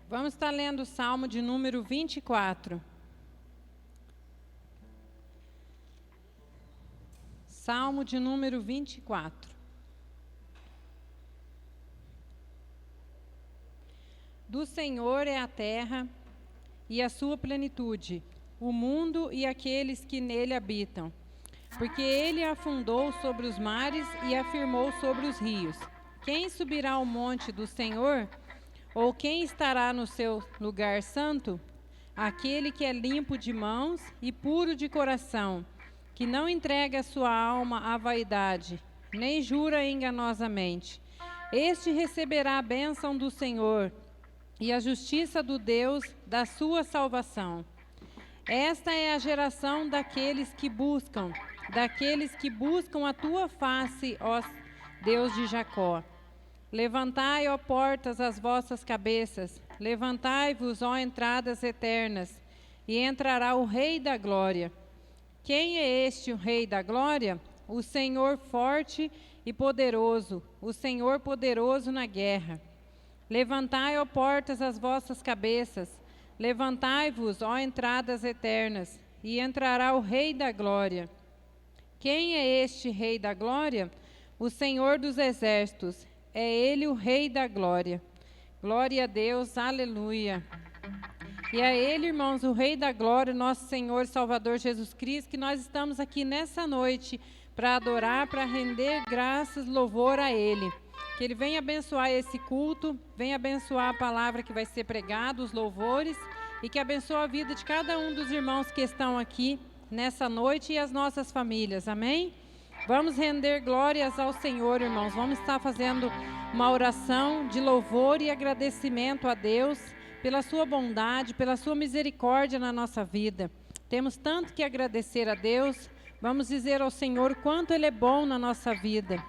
Vamos estar lendo o Salmo de número 24. Salmo de número 24. Do Senhor é a terra e a sua plenitude, o mundo e aqueles que nele habitam. Porque ele afundou sobre os mares e afirmou sobre os rios. Quem subirá ao monte do Senhor? Ou quem estará no seu lugar santo? Aquele que é limpo de mãos e puro de coração, que não entrega a sua alma à vaidade, nem jura enganosamente. Este receberá a bênção do Senhor e a justiça do Deus da sua salvação. Esta é a geração daqueles que buscam a tua face, ó Deus de Jacó. Levantai, ó portas, as vossas cabeças, levantai-vos, ó entradas eternas, e entrará o Rei da Glória. Quem é este, o Rei da Glória? O Senhor forte e poderoso, o Senhor poderoso na guerra. Levantai, ó portas, as vossas cabeças, levantai-vos, ó entradas eternas, e entrará o Rei da Glória. Quem é este Rei da Glória? O Senhor dos Exércitos. É Ele o Rei da Glória. Glória a Deus, aleluia. E a Ele, irmãos, o Rei da Glória, nosso Senhor e Salvador Jesus Cristo, que nós estamos aqui nessa noite para adorar, para render graças, louvor a Ele. Que Ele venha abençoar esse culto, venha abençoar a palavra que vai ser pregada, os louvores, e que abençoe a vida de cada um dos irmãos que estão aqui nessa noite e as nossas famílias, amém? Vamos render glórias ao Senhor, irmãos. Vamos estar fazendo uma oração de louvor e agradecimento a Deus pela sua bondade, pela sua misericórdia na nossa vida. Temos tanto que agradecer a Deus. Vamos dizer ao Senhor quanto Ele é bom na nossa vida.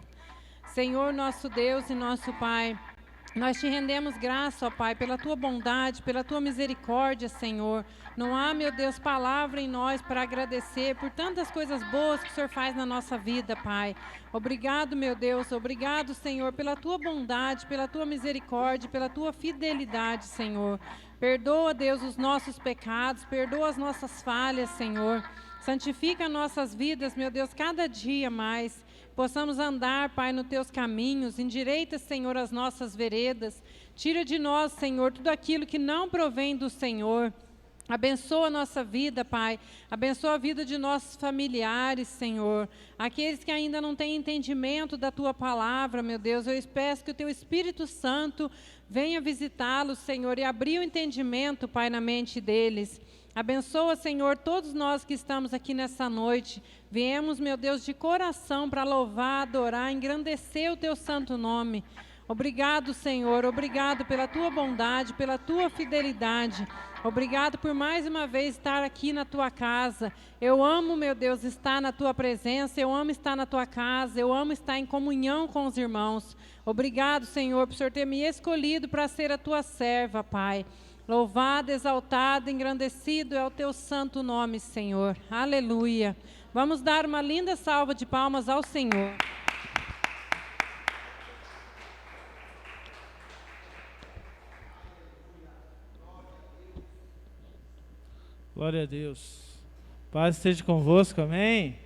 Senhor, nosso Deus e nosso Pai, nós te rendemos graça, ó Pai, pela tua bondade, pela tua misericórdia, Senhor. Não há, meu Deus, palavra em nós para agradecer por tantas coisas boas que o Senhor faz na nossa vida, Pai. Obrigado, meu Deus, obrigado, Senhor, pela tua bondade, pela tua misericórdia, pela tua fidelidade, Senhor. Perdoa, Deus, os nossos pecados, perdoa as nossas falhas, Senhor. Santifica nossas vidas, meu Deus, cada dia mais. Possamos andar, Pai, nos teus caminhos, endireita, Senhor, as nossas veredas. Tira de nós, Senhor, tudo aquilo que não provém do Senhor. Abençoa a nossa vida, Pai. Abençoa a vida de nossos familiares, Senhor. Aqueles que ainda não têm entendimento da Tua palavra, meu Deus, eu peço que o Teu Espírito Santo venha visitá-los, Senhor, e abrir o entendimento, Pai, na mente deles. Abençoa, Senhor, todos nós que estamos aqui nessa noite. Viemos, meu Deus, de coração para louvar, adorar, engrandecer o Teu santo nome. Obrigado, Senhor, obrigado pela Tua bondade, pela Tua fidelidade. Obrigado por mais uma vez estar aqui na Tua casa. Eu amo, meu Deus, estar na Tua presença, eu amo estar na Tua casa, eu amo estar em comunhão com os irmãos. Obrigado, Senhor, por o Senhor ter me escolhido para ser a Tua serva, Pai. Louvado, exaltado, engrandecido é o Teu santo nome, Senhor. Aleluia. Vamos dar uma linda salva de palmas ao Senhor. Glória a Deus. Paz esteja convosco, amém?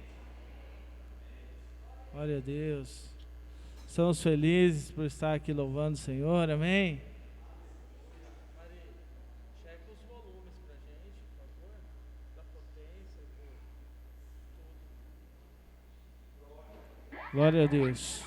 Glória a Deus. Estamos felizes por estar aqui louvando o Senhor, amém? Glória a Deus.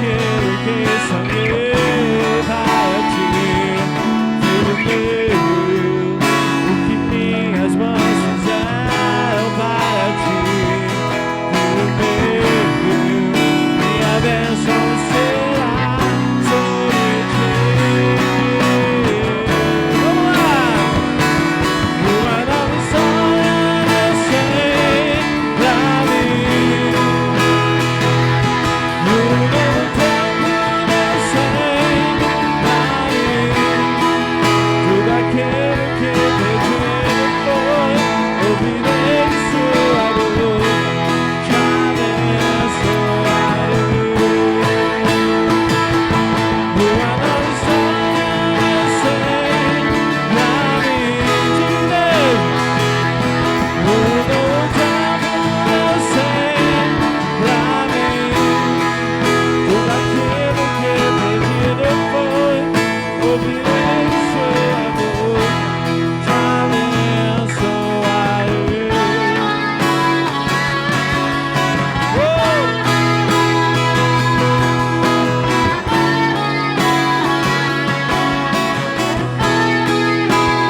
aquilo que sonhei para ti, filho meu. O que minhas mãos fizeram para ti, filho meu. Minha bênção será sobre ti. Vamos lá! Uma nova história eu sei pra mim. Um novo tempo eu sei pra mim. Tudo aquilo que pedido foi, ouvirei sua voz, te abençoarei. Uma nova história eu sei pra mim. De Deus. Um novo tempo eu sei pra mim. Tudo aquilo que pedido foi, ouvirei sua voz, te abençoarei.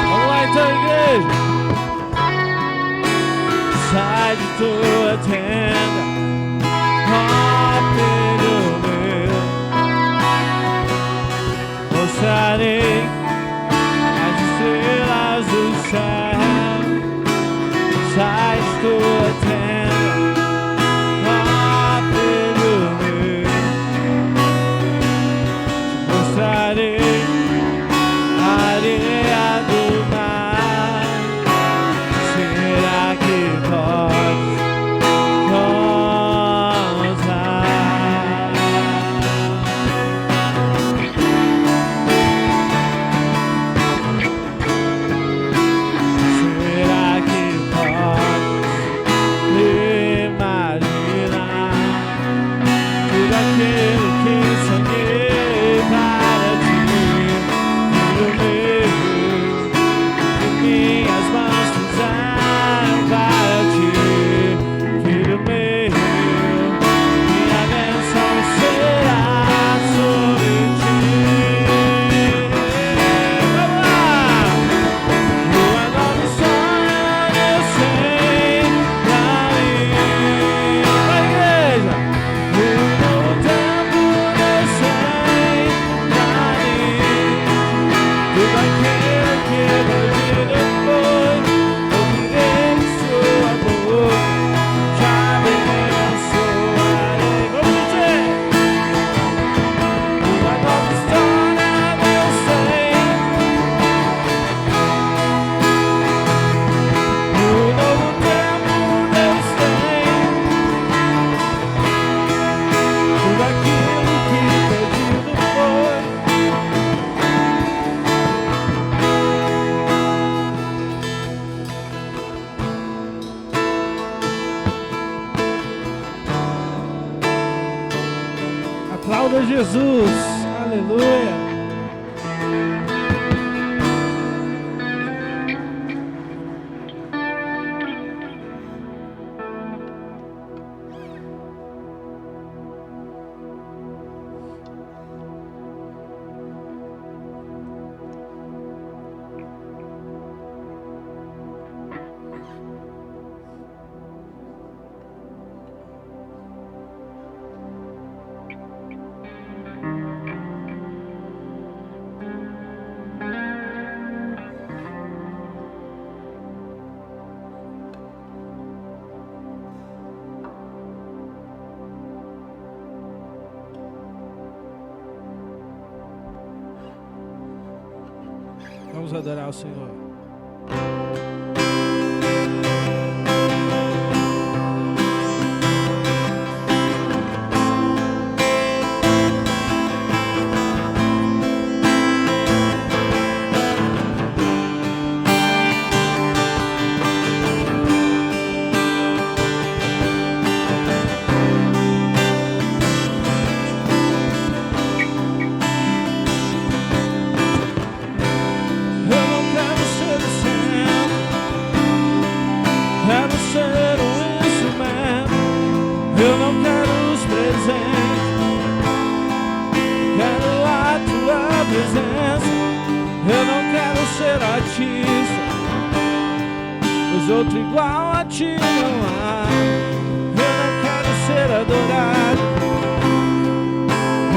Vamos lá então, igreja. Sai de tua tenda, ó filho meu. Mostrarei as estrelas do céu. Sai de tua tenda, ó filho meu. Te mostrarei a areia do mar. Será que podes Será que podes imaginar tudo aquilo que sonhei para ti, filho meu? Que minhas mãos fizeram para ti, filho meu. Minha bênção será sobre ti. Vamos lá! Uma nova história eu sei pra mim. Vai, igreja! Um novo tempo eu sei pra mim. Tudo aquilo que pedido foi, ouvirei sua voz, te abençoarei. Vamos dizer! Uma nova história eu sei. Um novo tempo eu sei. Tudo aquilo que pedido foi. Aplauda Jesus, aleluia. Vamos adorar o Senhor. Eu não quero os presentes, presença. Eu não quero ser artista, pois outro igual a ti não há. Eu não quero ser adorado,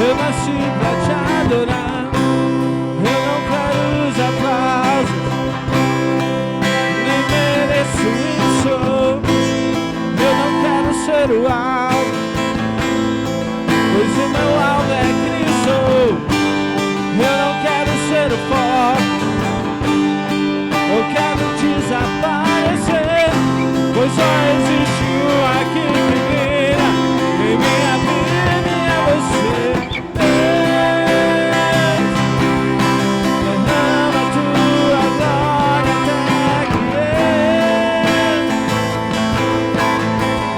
eu nasci pra te adorar. Eu não quero os aplausos, nem mereço isso. Eu não quero ser o alvo, pois o meu alvo é Cristo. Eu não quero ser o foco, eu quero desaparecer, pois só existe um aqui que brilha em minha vida, e é você. Derrama tua glória até que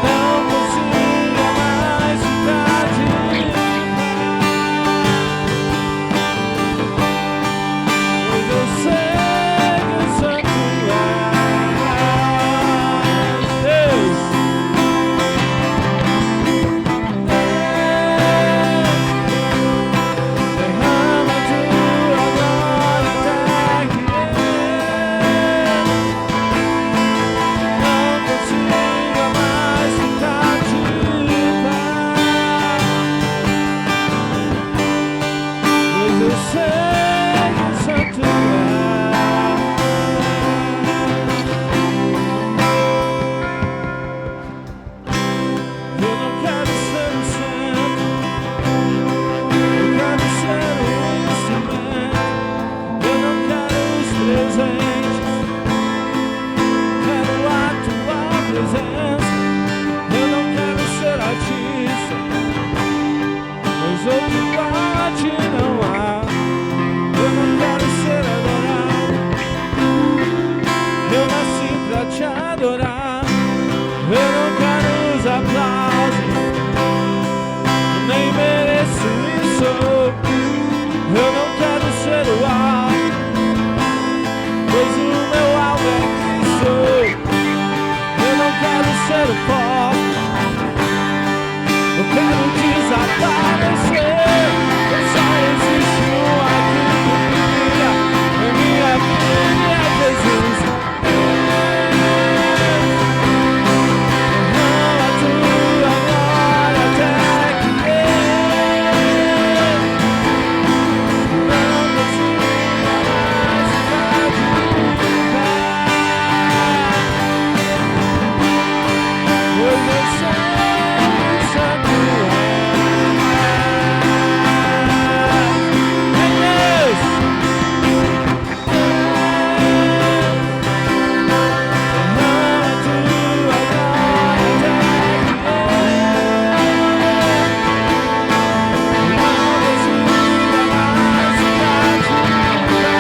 eu não consiga mais ficar de pé, pois eu sei que o Santo és Deus. Derrama tua glória até que eu não consiga mais ficar de pé, pois eu sei que o Santo és. Eu não quero ser o centro, eu quero ser o instrumento. Eu não quero os presentes, quero a tua presença. Eu não quero ser artista, pois outro igual a ti não há. Eu não quero ser adorado, eu nasci pra te adorar. Eu não quero os aplausos, nem mereço isso. Eu não quero ser o alvo, pois o meu alvo é Cristo. Eu não quero ser o foco, eu quero desaparecer, pois só existe um aqui que brilha em minha vida, e é Jesus. Derrama tua glória até que eu não consiga mais ficar de pé, pois eu sei que o Santo é Deus. Derrama tua glória até que eu não consiga mais ficar de pé.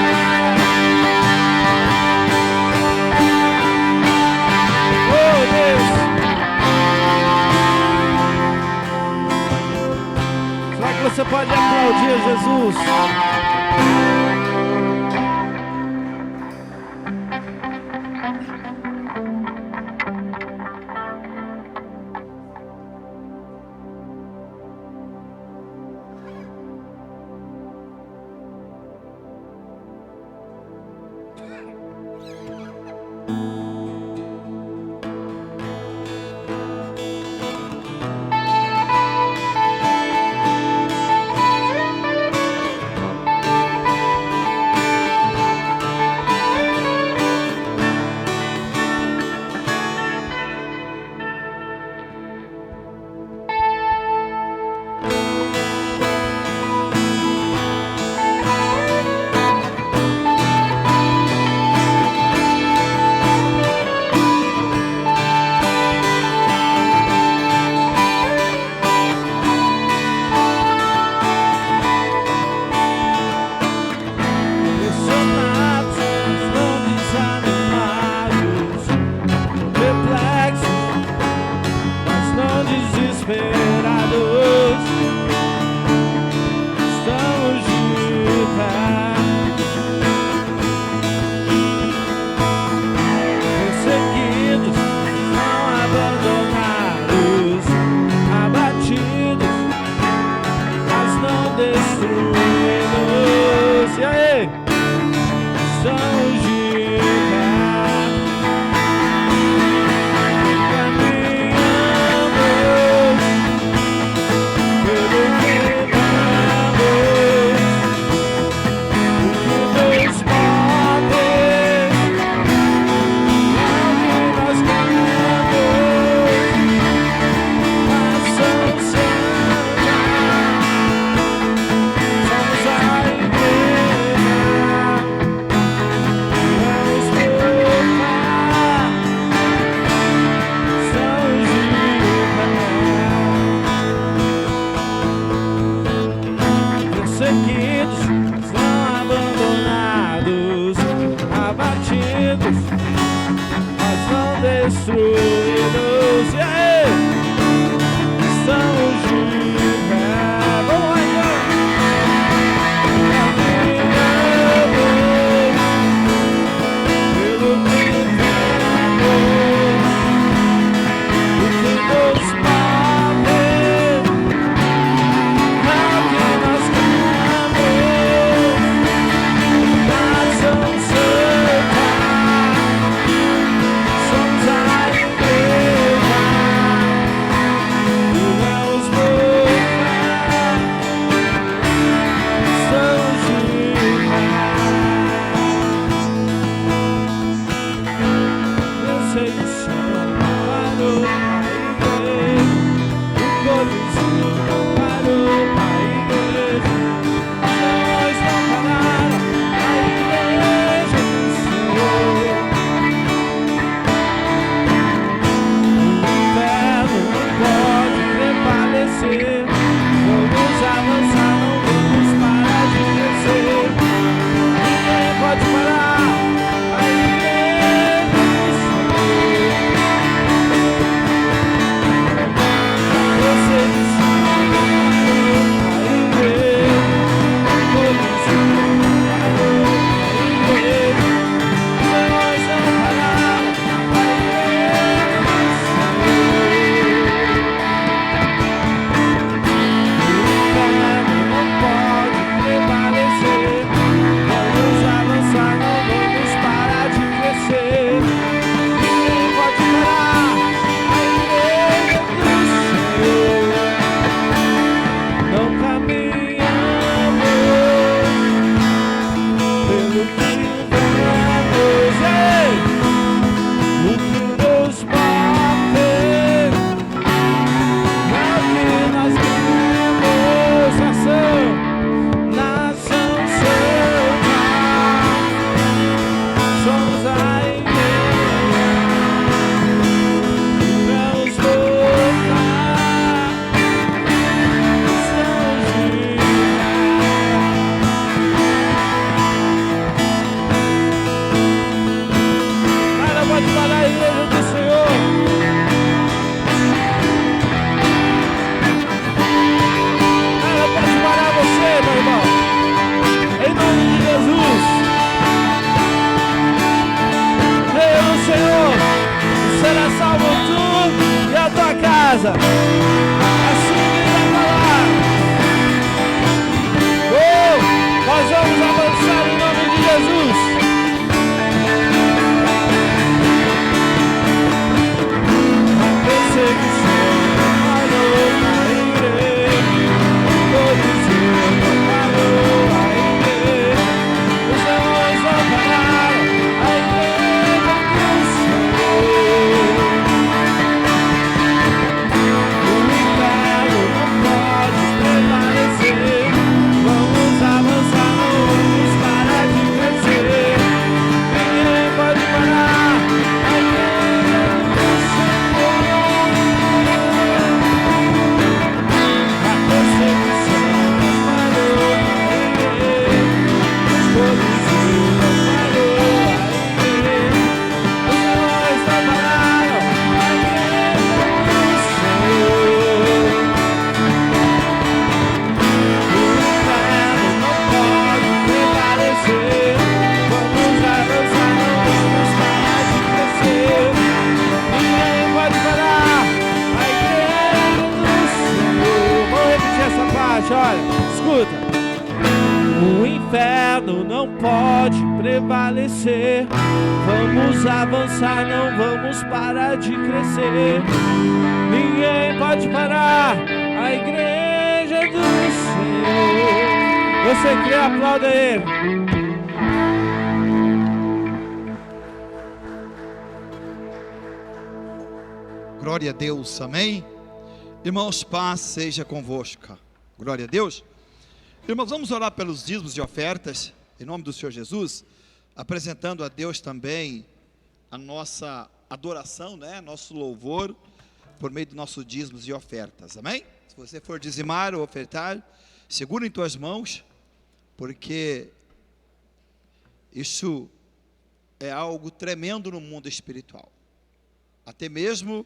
Oh Deus, será que você pode aplaudir Jesus? casa. Assim diz a palavra. Nós vamos avançar em nome de Jesus. A perseguição parou a igreja. Todos eles parou a igreja. Os leões não pararam a igreja do Senhor. O inferno não pode prevalecer. Vamos avançar, não vamos parar de crescer. Ninguém pode parar a igreja do Senhor. A perseguição parou a igreja. Todos eles parou a igreja. Os heróis não pararam a igreja do Senhor. O inferno não pode prevalecer. Vamos avançar, não vamos parar de crescer. Ninguém pode parar a igreja do Senhor. Vou repetir essa parte, olha, escuta. O inferno não pode prevalecer. Vamos avançar, não vamos parar de crescer. Ninguém pode parar a igreja do Senhor. Você crê, aplauda Ele. Glória a Deus, amém? Irmãos, paz seja convosco. Glória a Deus. Irmãos, vamos orar pelos dízimos e ofertas, em nome do Senhor Jesus, apresentando a Deus também a nossa adoração, né? Nosso louvor, por meio dos nossos dízimos e ofertas, amém? Se você for dizimar ou ofertar, segura em tuas mãos, porque isso é algo tremendo no mundo espiritual. Até mesmo,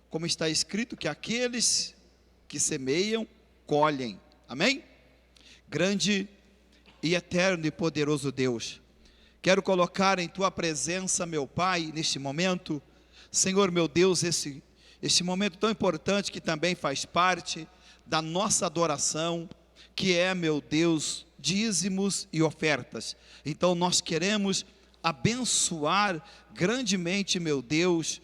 como está escrito, que aqueles que semeiam, colhem, amém? Grande e eterno e poderoso Deus, quero colocar em Tua presença, meu Pai, neste momento, Senhor meu Deus, esse momento tão importante que também faz parte da nossa adoração, que é, meu Deus, dízimos e ofertas. Então nós queremos abençoar grandemente, meu Deus,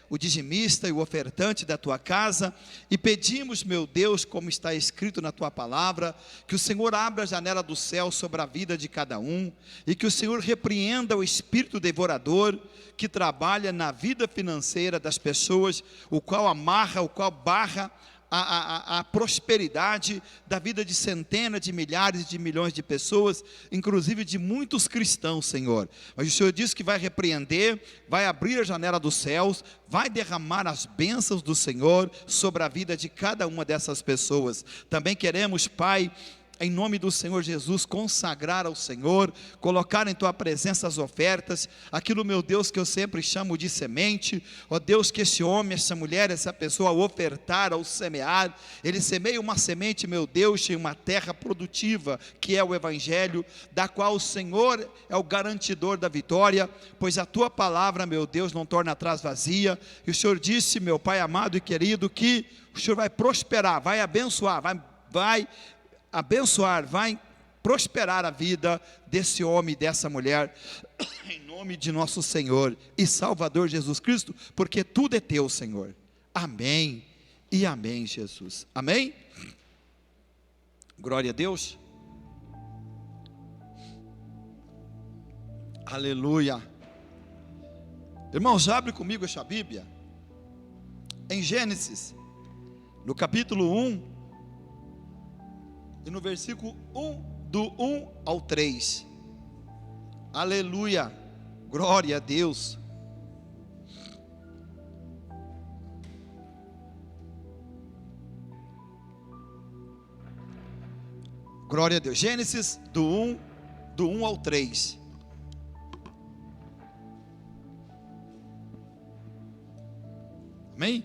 o dizimista e o ofertante da tua casa, e pedimos, meu Deus, como está escrito na tua palavra, que o Senhor abra a janela do céu sobre a vida de cada um, e que o Senhor repreenda o espírito devorador que trabalha na vida financeira das pessoas, o qual amarra, o qual barra a prosperidade da vida de centenas, de milhares, de milhões de pessoas, inclusive de muitos cristãos, Senhor. Mas o Senhor disse que vai repreender, vai abrir a janela dos céus, vai derramar as bênçãos do Senhor sobre a vida de cada uma dessas pessoas. Também queremos, Pai, em nome do Senhor Jesus, consagrar ao Senhor, colocar em Tua presença as ofertas, aquilo, meu Deus, que eu sempre chamo de semente. Ó Deus, que esse homem, essa mulher, essa pessoa, ao ofertar, ao semear, ele semeia uma semente, meu Deus, em uma terra produtiva, que é o Evangelho, da qual o Senhor é o garantidor da vitória, pois a Tua palavra, meu Deus, não torna atrás vazia, e o Senhor disse, meu Pai amado e querido, que o Senhor vai prosperar, vai abençoar, vai abençoar, vai prosperar a vida desse homem e dessa mulher, em nome de nosso Senhor e Salvador Jesus Cristo, porque tudo é Teu, Senhor. Amém e amém, Jesus. Amém? Glória a Deus. Aleluia. Irmãos, abre comigo esta Bíblia, em Gênesis, no capítulo 1, e no versículo 1, do 1 ao 3. Aleluia, glória a Deus. Glória a Deus. Gênesis do 1 ao 3. Amém?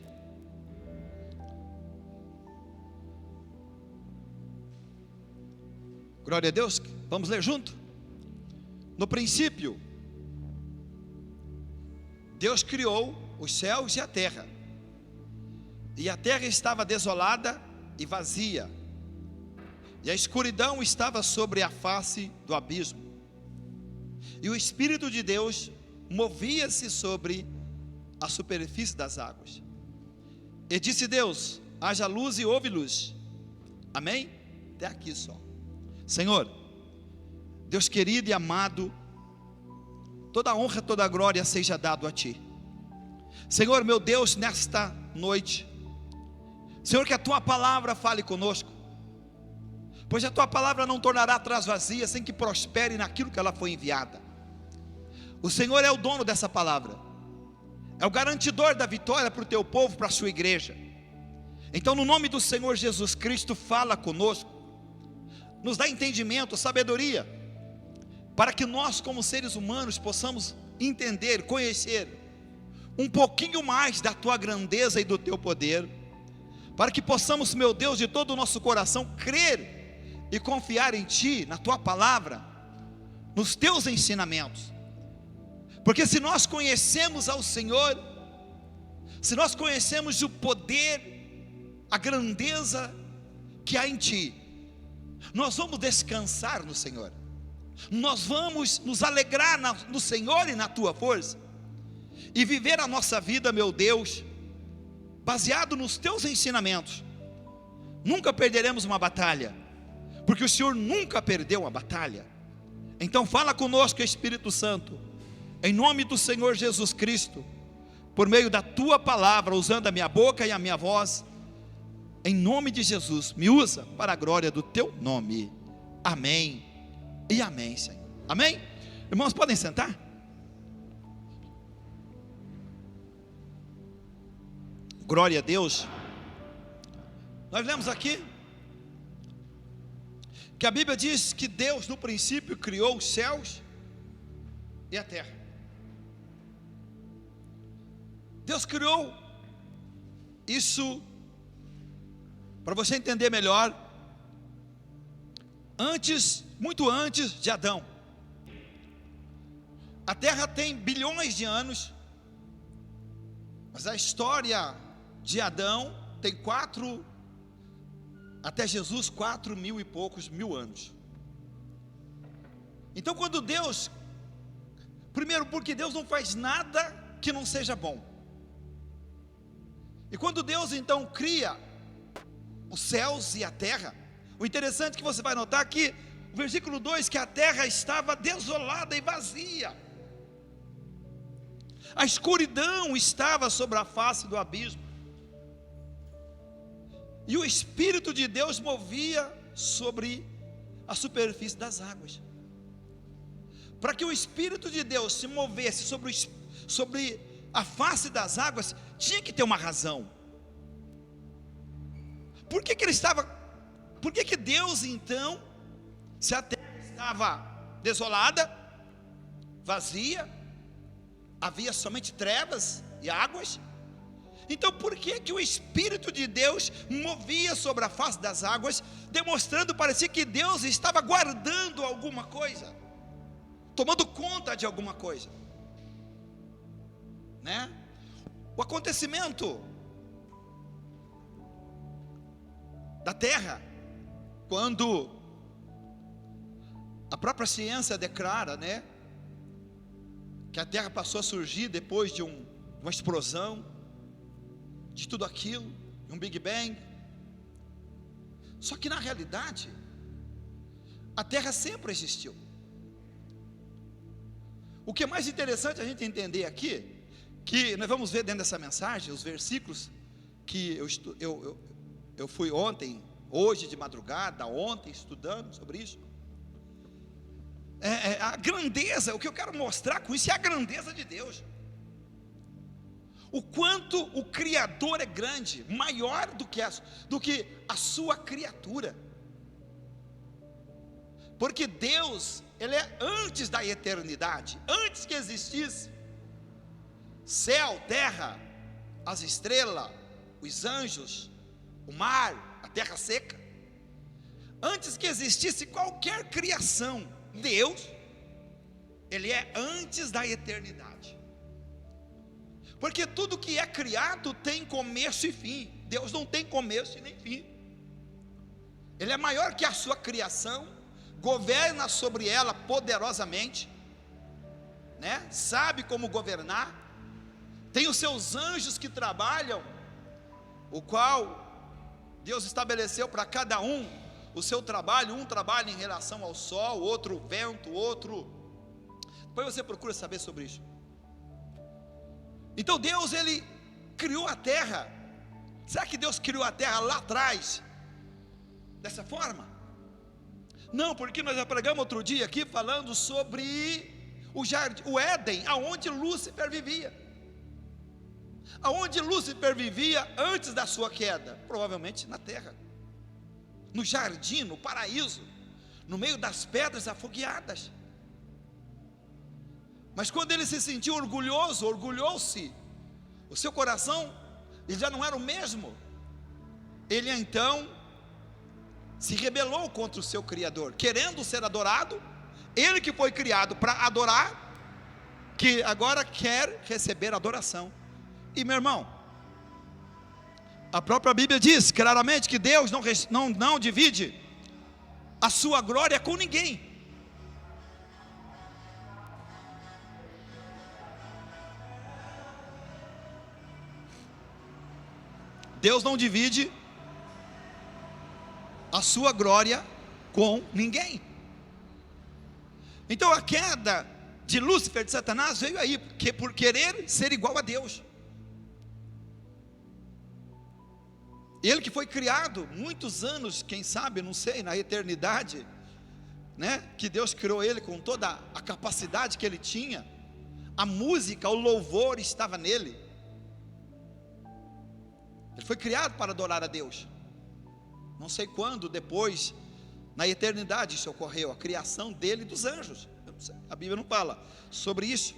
Glória a Deus, vamos ler junto? No princípio, Deus criou os céus e a terra, E a terra estava desolada e vazia, e a escuridão estava sobre a face do abismo, e o Espírito de Deus movia-se sobre a superfície das águas. E disse Deus: haja luz, e houve luz. Amém? Até aqui só. Senhor, Deus querido e amado, toda a honra, toda a glória seja dado a Ti. Senhor, meu Deus, nesta noite, Senhor, que a Tua palavra fale conosco, pois a Tua palavra não tornará atrás vazia, sem que prospere naquilo que ela foi enviada. O Senhor é o dono dessa palavra, é o garantidor da vitória para o Teu povo, para a Sua igreja. Então, no nome do Senhor Jesus Cristo, fala conosco, nos dá entendimento, sabedoria, para que nós, como seres humanos, possamos entender, conhecer um pouquinho mais da Tua grandeza e do Teu poder, para que possamos, meu Deus, de todo o nosso coração, crer e confiar em Ti, na Tua palavra, nos Teus ensinamentos. Porque se nós conhecemos ao Senhor, se nós conhecemos o poder, a grandeza que há em Ti, nós vamos descansar no Senhor, nós vamos nos alegrar no Senhor e na Tua força, e viver a nossa vida, meu Deus, baseado nos Teus ensinamentos. Nunca perderemos uma batalha, porque o Senhor nunca perdeu uma batalha. Então fala conosco, Espírito Santo, em nome do Senhor Jesus Cristo, por meio da Tua palavra, usando a minha boca e a minha voz, em nome de Jesus, me usa para a glória do Teu nome. Amém e amém, Senhor. Amém? Irmãos, podem sentar? Glória a Deus. Nós lemos aqui que a Bíblia diz que Deus no princípio criou os céus e a terra. Deus criou isso, para você entender melhor, muito antes de Adão. A terra tem bilhões de anos, mas a história de Adão tem até Jesus, 4.000 e poucos mil anos. Então quando Deus, primeiro porque Deus não faz nada que não seja bom, e quando Deus então cria os céus e a terra, o interessante é que você vai notar que o versículo 2, que a terra estava desolada e vazia, a escuridão estava sobre a face do abismo, e o Espírito de Deus movia sobre a superfície das águas. Para que o Espírito de Deus se movesse sobre a face das águas, tinha que ter uma razão. Por que Deus então, se a terra estava desolada, vazia, havia somente trevas e águas, então por que o Espírito de Deus movia sobre a face das águas, demonstrando, parecia que Deus estava guardando alguma coisa, tomando conta de alguma coisa, né? O acontecimento da terra, quando a própria ciência declara, né, que a terra passou a surgir depois de uma explosão, de tudo aquilo, um Big Bang. Só que na realidade, a terra sempre existiu. O que é mais interessante a gente entender aqui, que nós vamos ver dentro dessa mensagem, os versículos que eu fui hoje de madrugada, ontem estudando sobre isso, a grandeza, o que eu quero mostrar com isso é a grandeza de Deus, o quanto o Criador é grande, maior do que a sua criatura, porque Deus, Ele é antes da eternidade, antes que existisse céu, terra, as estrelas, os anjos, o mar, a terra seca, antes que existisse qualquer criação, Deus, Ele é antes da eternidade. Porque tudo que é criado tem começo e fim. Deus não tem começo e nem fim. Ele é maior que a sua criação, governa sobre ela poderosamente, né? Sabe como governar, tem os seus anjos que trabalham, o qual Deus estabeleceu para cada um o seu trabalho. Um trabalha em relação ao sol, outro o vento, outro. Depois você procura saber sobre isso. Então Deus, ele criou a terra. Será que Deus criou a terra lá atrás dessa forma? Não, porque nós já pregamos outro dia aqui falando sobre o jardim, o Éden, aonde Lúcifer vivia. Aonde Lúcifer vivia antes da sua queda? Provavelmente na terra, no jardim, no paraíso, no meio das pedras afogueadas. Mas quando ele se sentiu orgulhoso, orgulhou-se, o seu coração, ele já não era o mesmo. Ele então se rebelou contra o seu Criador, querendo ser adorado. Ele que foi criado para adorar, que agora quer receber adoração. E meu irmão, a própria Bíblia diz claramente que Deus não divide a sua glória com ninguém. Deus não divide a sua glória com ninguém. Então a queda de Lúcifer, de Satanás, veio aí, porque por querer ser igual a Deus. Ele que foi criado muitos anos, quem sabe, não sei, na eternidade, né? Que Deus criou ele com toda a capacidade que ele tinha. A música, o louvor estava nele. Ele foi criado para adorar a Deus. Não sei quando, depois, na eternidade isso ocorreu, a criação dele e dos anjos. Eu não sei, a Bíblia não fala sobre isso.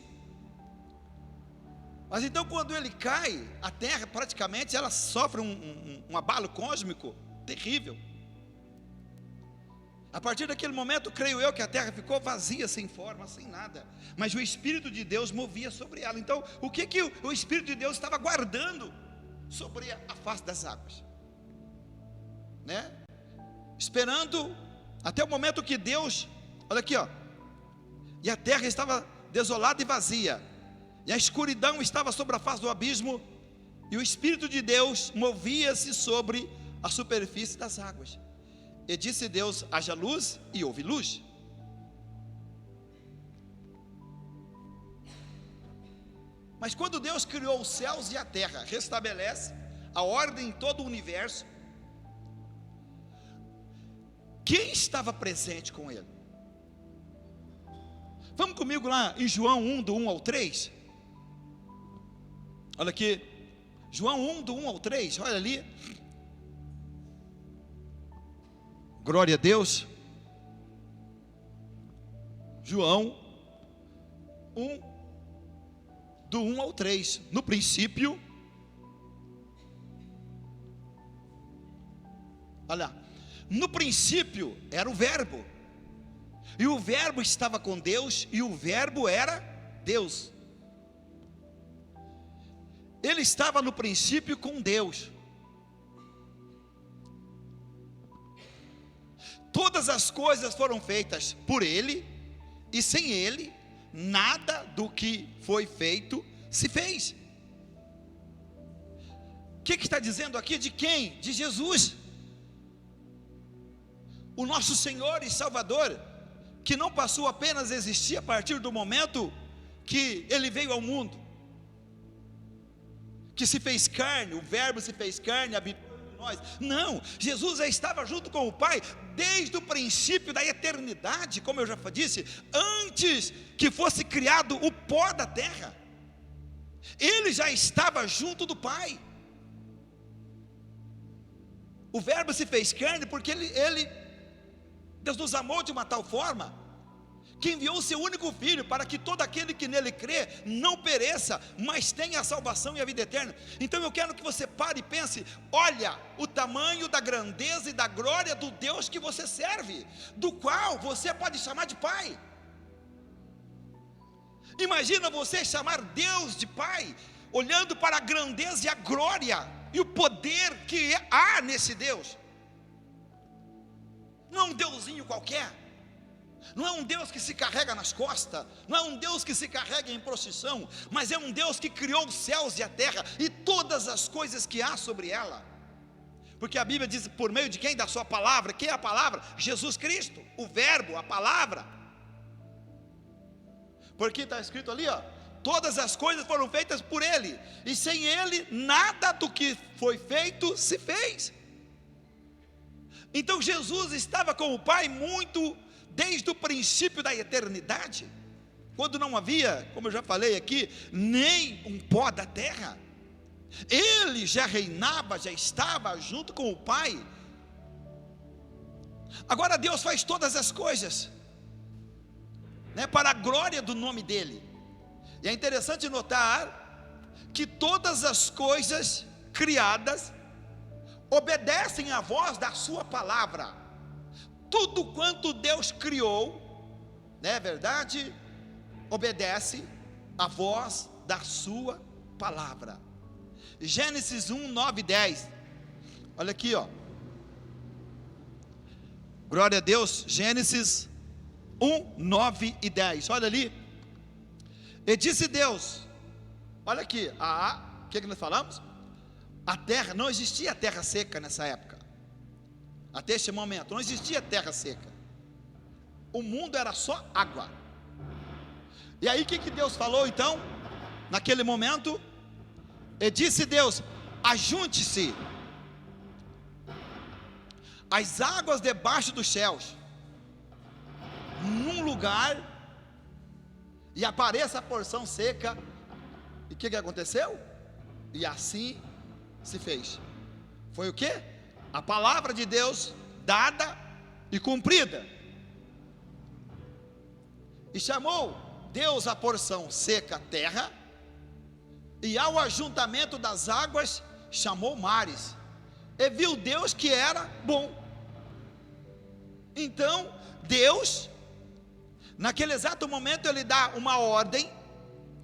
Mas então quando ele cai, a terra praticamente ela sofre um abalo cósmico terrível. A partir daquele momento, creio eu, que a terra ficou vazia, sem forma, sem nada. Mas o Espírito de Deus movia sobre ela. Então, o que o Espírito de Deus estava guardando sobre a face das águas? Né? Esperando até o momento que Deus, olha aqui, ó, e a terra estava desolada e vazia, e a escuridão estava sobre a face do abismo, e o Espírito de Deus movia-se sobre a superfície das águas. E disse Deus: haja luz, e houve luz. Mas quando Deus criou os céus e a terra, restabelece a ordem em todo o universo, quem estava presente com ele? Vamos comigo lá em João 1, do 1 ao 3. Olha aqui, João 1, do 1 ao 3, olha ali. Glória a Deus. João 1, do 1 ao 3. No princípio, olha, no princípio era o verbo, e o verbo estava com Deus, e o verbo era Deus. Ele estava no princípio com Deus. Todas as coisas foram feitas por Ele, e sem Ele, nada do que foi feito se fez. O que está dizendo aqui? De quem? De Jesus, o nosso Senhor e Salvador, que não passou apenas a existir a partir do momento que Ele veio ao mundo, que se fez carne, o verbo se fez carne, habitou entre nós. Não, Jesus já estava junto com o Pai desde o princípio da eternidade, como eu já disse, antes que fosse criado o pó da terra. Ele já estava junto do Pai. O verbo se fez carne porque Deus nos amou de uma tal forma que enviou o seu único Filho, para que todo aquele que nele crê não pereça, mas tenha a salvação e a vida eterna. Então eu quero que você pare e pense: olha o tamanho da grandeza e da glória do Deus que você serve, do qual você pode chamar de Pai. Imagina você chamar Deus de Pai, olhando para a grandeza e a glória e o poder que há nesse Deus. Não é um deusinho qualquer, não é um Deus que se carrega nas costas, não é um Deus que se carrega em procissão, mas é um Deus que criou os céus e a terra e todas as coisas que há sobre ela. Porque a Bíblia diz, por meio de quem? Da sua palavra. Quem é a palavra? Jesus Cristo, o verbo, a palavra. Porque está escrito ali, ó, todas as coisas foram feitas por Ele, e sem Ele nada do que foi feito se fez. Então Jesus estava com o Pai muito desde o princípio da eternidade, quando não havia, como eu já falei aqui, nem um pó da terra. Ele já reinava, já estava junto com o Pai. Agora Deus faz todas as coisas, né, para a glória do nome dEle. E é interessante notar que todas as coisas criadas obedecem à voz da sua palavra. Tudo quanto Deus criou, não é verdade? Obedece à voz da sua palavra. Gênesis 1, 9 e 10. Olha aqui, ó. Glória a Deus. Gênesis 1, 9 e 10. Olha ali. E disse Deus, olha aqui, o que nós falamos? A terra, não existia terra seca nessa época. Até este momento, não existia terra seca. O mundo era só água. E aí o que Deus falou então? Naquele momento, e disse Deus, ajunte-se as águas debaixo dos céus, num lugar, e apareça a porção seca. E o que aconteceu? E assim se fez. Foi o que? A palavra de Deus dada e cumprida. E chamou Deus a porção seca terra, e ao ajuntamento das águas chamou mares. E viu Deus que era bom. Então Deus, naquele exato momento, Ele dá uma ordem,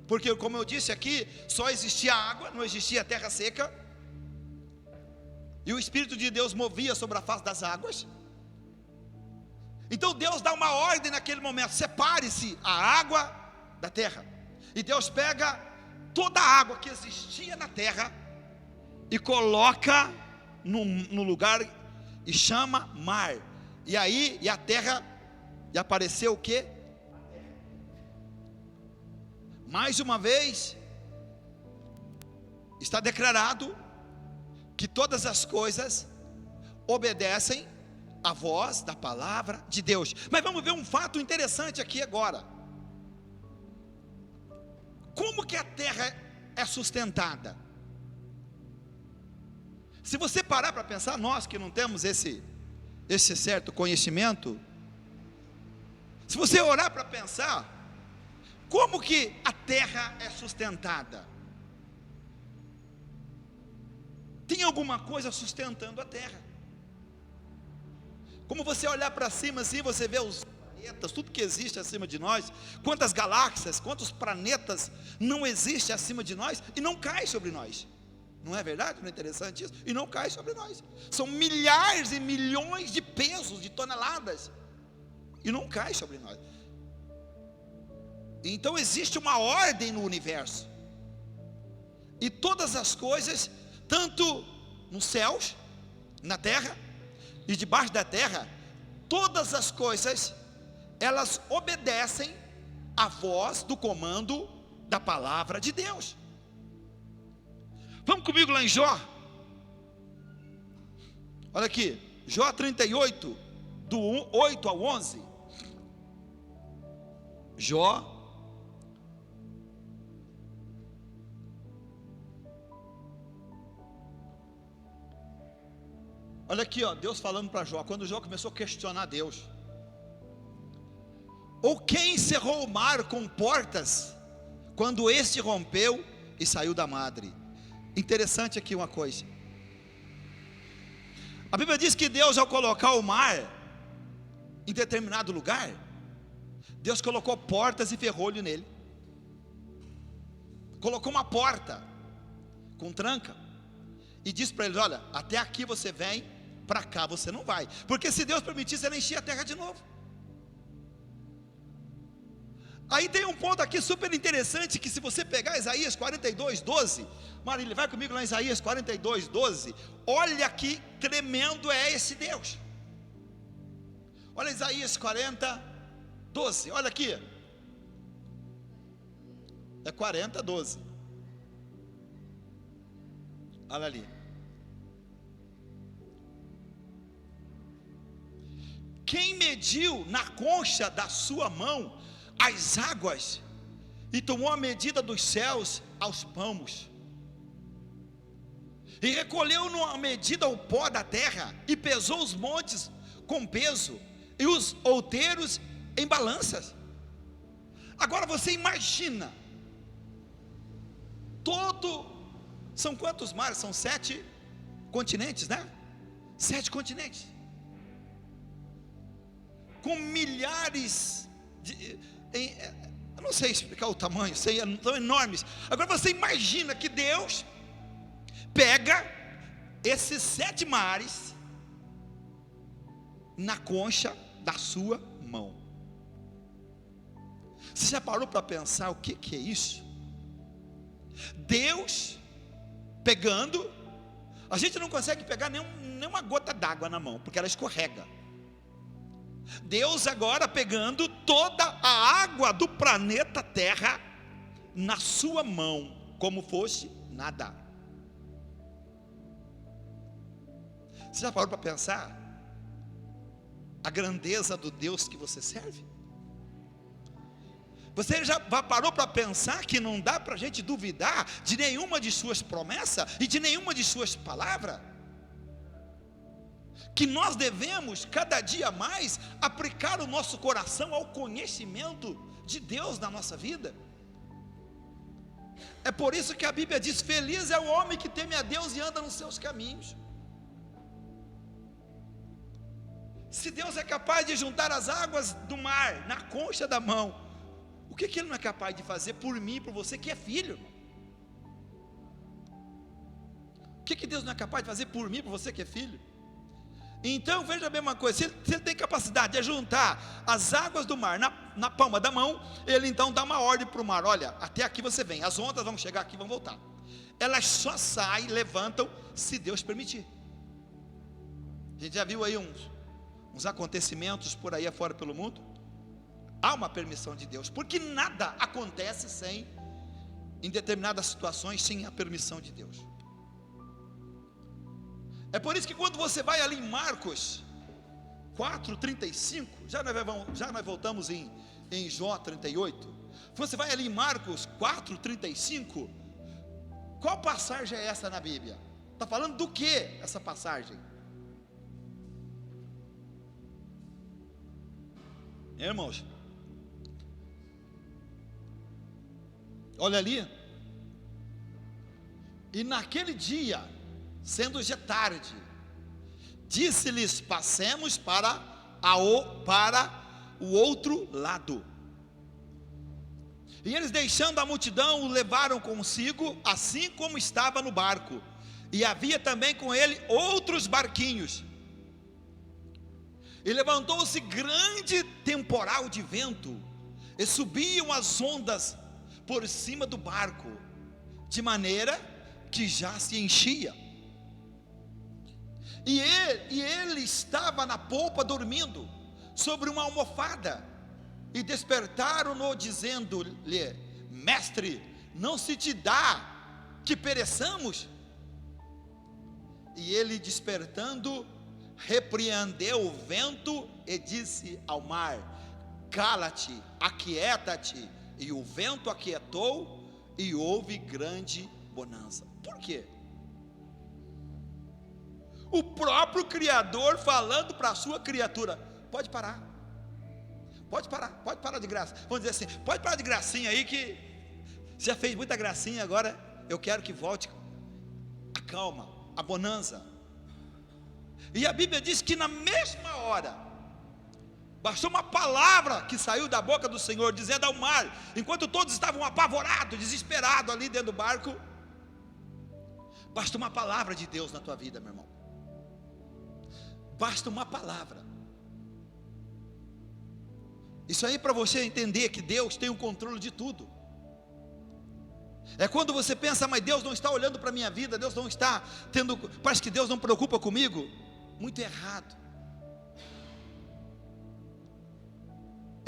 porque como eu disse aqui, só existia água, não existia terra seca, e o Espírito de Deus movia sobre a face das águas. Então Deus dá uma ordem naquele momento, separe-se a água da terra, e Deus pega toda a água que existia na terra, e coloca no lugar, e chama mar, e aí, e a terra, e apareceu o que? Mais uma vez, está declarado que todas as coisas obedecem à voz da palavra de Deus. Mas vamos ver um fato interessante aqui agora. Como que a terra é sustentada? Se você parar para pensar, nós que não temos esse certo conhecimento, se você orar para pensar, como que a terra é sustentada? Tem alguma coisa sustentando a terra. Como você olhar para cima assim, você vê os planetas, tudo que existe acima de nós, quantas galáxias, quantos planetas não existem acima de nós e não cai sobre nós. Não é verdade? Não é interessante isso? E não cai sobre nós. São milhares e milhões de pesos, de toneladas, e não cai sobre nós. Então existe uma ordem no universo, e todas as coisas, tanto nos céus, na terra e debaixo da terra, todas as coisas, elas obedecem à voz do comando da palavra de Deus. Vamos comigo lá em Jó. Olha aqui, Jó 38, do 8 ao 11. Jó. Olha aqui, ó, Deus falando para Jó, quando Jó começou a questionar Deus. Ou quem cerrou o mar com portas, quando este rompeu e saiu da madre? Interessante aqui uma coisa. A Bíblia diz que Deus, ao colocar o mar em determinado lugar, Deus colocou portas e ferrolho nele. Colocou uma porta. com tranca, e diz para eles: olha, até aqui você vem, para cá você não vai, porque se Deus permitisse, ele enchia a terra de novo. Aí tem um ponto aqui super interessante, que se você pegar Isaías 42, 12, Marília, vai comigo lá em Isaías 42, 12, olha que tremendo é esse Deus. Olha Isaías 40, 12, olha aqui, é 40, 12, olha ali. Quem mediu na concha da sua mão as águas, e tomou a medida dos céus aos palmos, e recolheu numa medida o pó da terra, e pesou os montes com peso, e os outeiros em balanças. Agora você imagina, são quantos mares? São 7 continentes, né? 7 continentes, com milhares eu não sei explicar o tamanho, são enormes. Agora você imagina que Deus pega esses 7 mares na concha da sua mão. Você já parou para pensar o que é isso? Deus pegando, a gente não consegue pegar nenhuma gota d'água na mão, porque ela escorrega. Deus agora pegando toda a água do planeta Terra na sua mão, como fosse nada. Você já parou para pensar a grandeza do Deus que você serve? Você já parou para pensar que não dá para a gente duvidar de nenhuma de suas promessas e de nenhuma de suas palavras? Que nós devemos cada dia mais aplicar o nosso coração ao conhecimento de Deus na nossa vida. É por isso que a Bíblia diz: feliz é o homem que teme a Deus e anda nos seus caminhos. Se Deus é capaz de juntar as águas do mar na concha da mão, o que Ele não é capaz de fazer por mim e por você que é filho? O que Deus não é capaz de fazer por mim e por você que é filho? Então veja bem uma coisa, se ele tem capacidade de juntar as águas do mar na palma da mão, Ele então dá uma ordem para o mar: olha, até aqui você vem, as ondas vão chegar aqui e vão voltar. Elas só saem, levantam, se Deus permitir. A gente já viu aí uns acontecimentos por aí afora pelo mundo. Há uma permissão de Deus, porque nada acontece em determinadas situações, sem a permissão de Deus. É por isso que quando você vai ali em Marcos 4:35, já nós voltamos em Jó 38, você vai ali em Marcos 4:35, qual passagem é essa na Bíblia? Está falando do que essa passagem? Irmãos, olha ali: e naquele dia, sendo já tarde, disse-lhes: passemos para o outro lado. E eles, deixando a multidão, o levaram consigo, assim como estava no barco, e havia também com ele outros barquinhos. E levantou-se grande temporal de vento, e subiam as ondas por cima do barco, de maneira que já se enchia. E ele estava na polpa dormindo, sobre uma almofada, e despertaram-no, dizendo-lhe: mestre, não se te dá que pereçamos? E ele, despertando, repreendeu o vento e disse ao mar: cala-te, aquieta-te. E o vento aquietou, e houve grande bonança. Por quê? O próprio Criador falando para a sua criatura: pode parar de graça. Vamos dizer assim: pode parar de gracinha aí, que já fez muita gracinha, agora eu quero que volte a calma, a bonança. E a Bíblia diz que na mesma hora, bastou uma palavra que saiu da boca do Senhor, dizendo ao mar, enquanto todos estavam apavorados, desesperados ali dentro do barco: Basta uma palavra de Deus na tua vida, meu irmão. Basta uma palavra. Isso aí para você entender que Deus tem o controle de tudo. É quando você pensa, mas Deus não está olhando para a minha vida, Deus não está tendo, parece que Deus não preocupa comigo. Muito errado.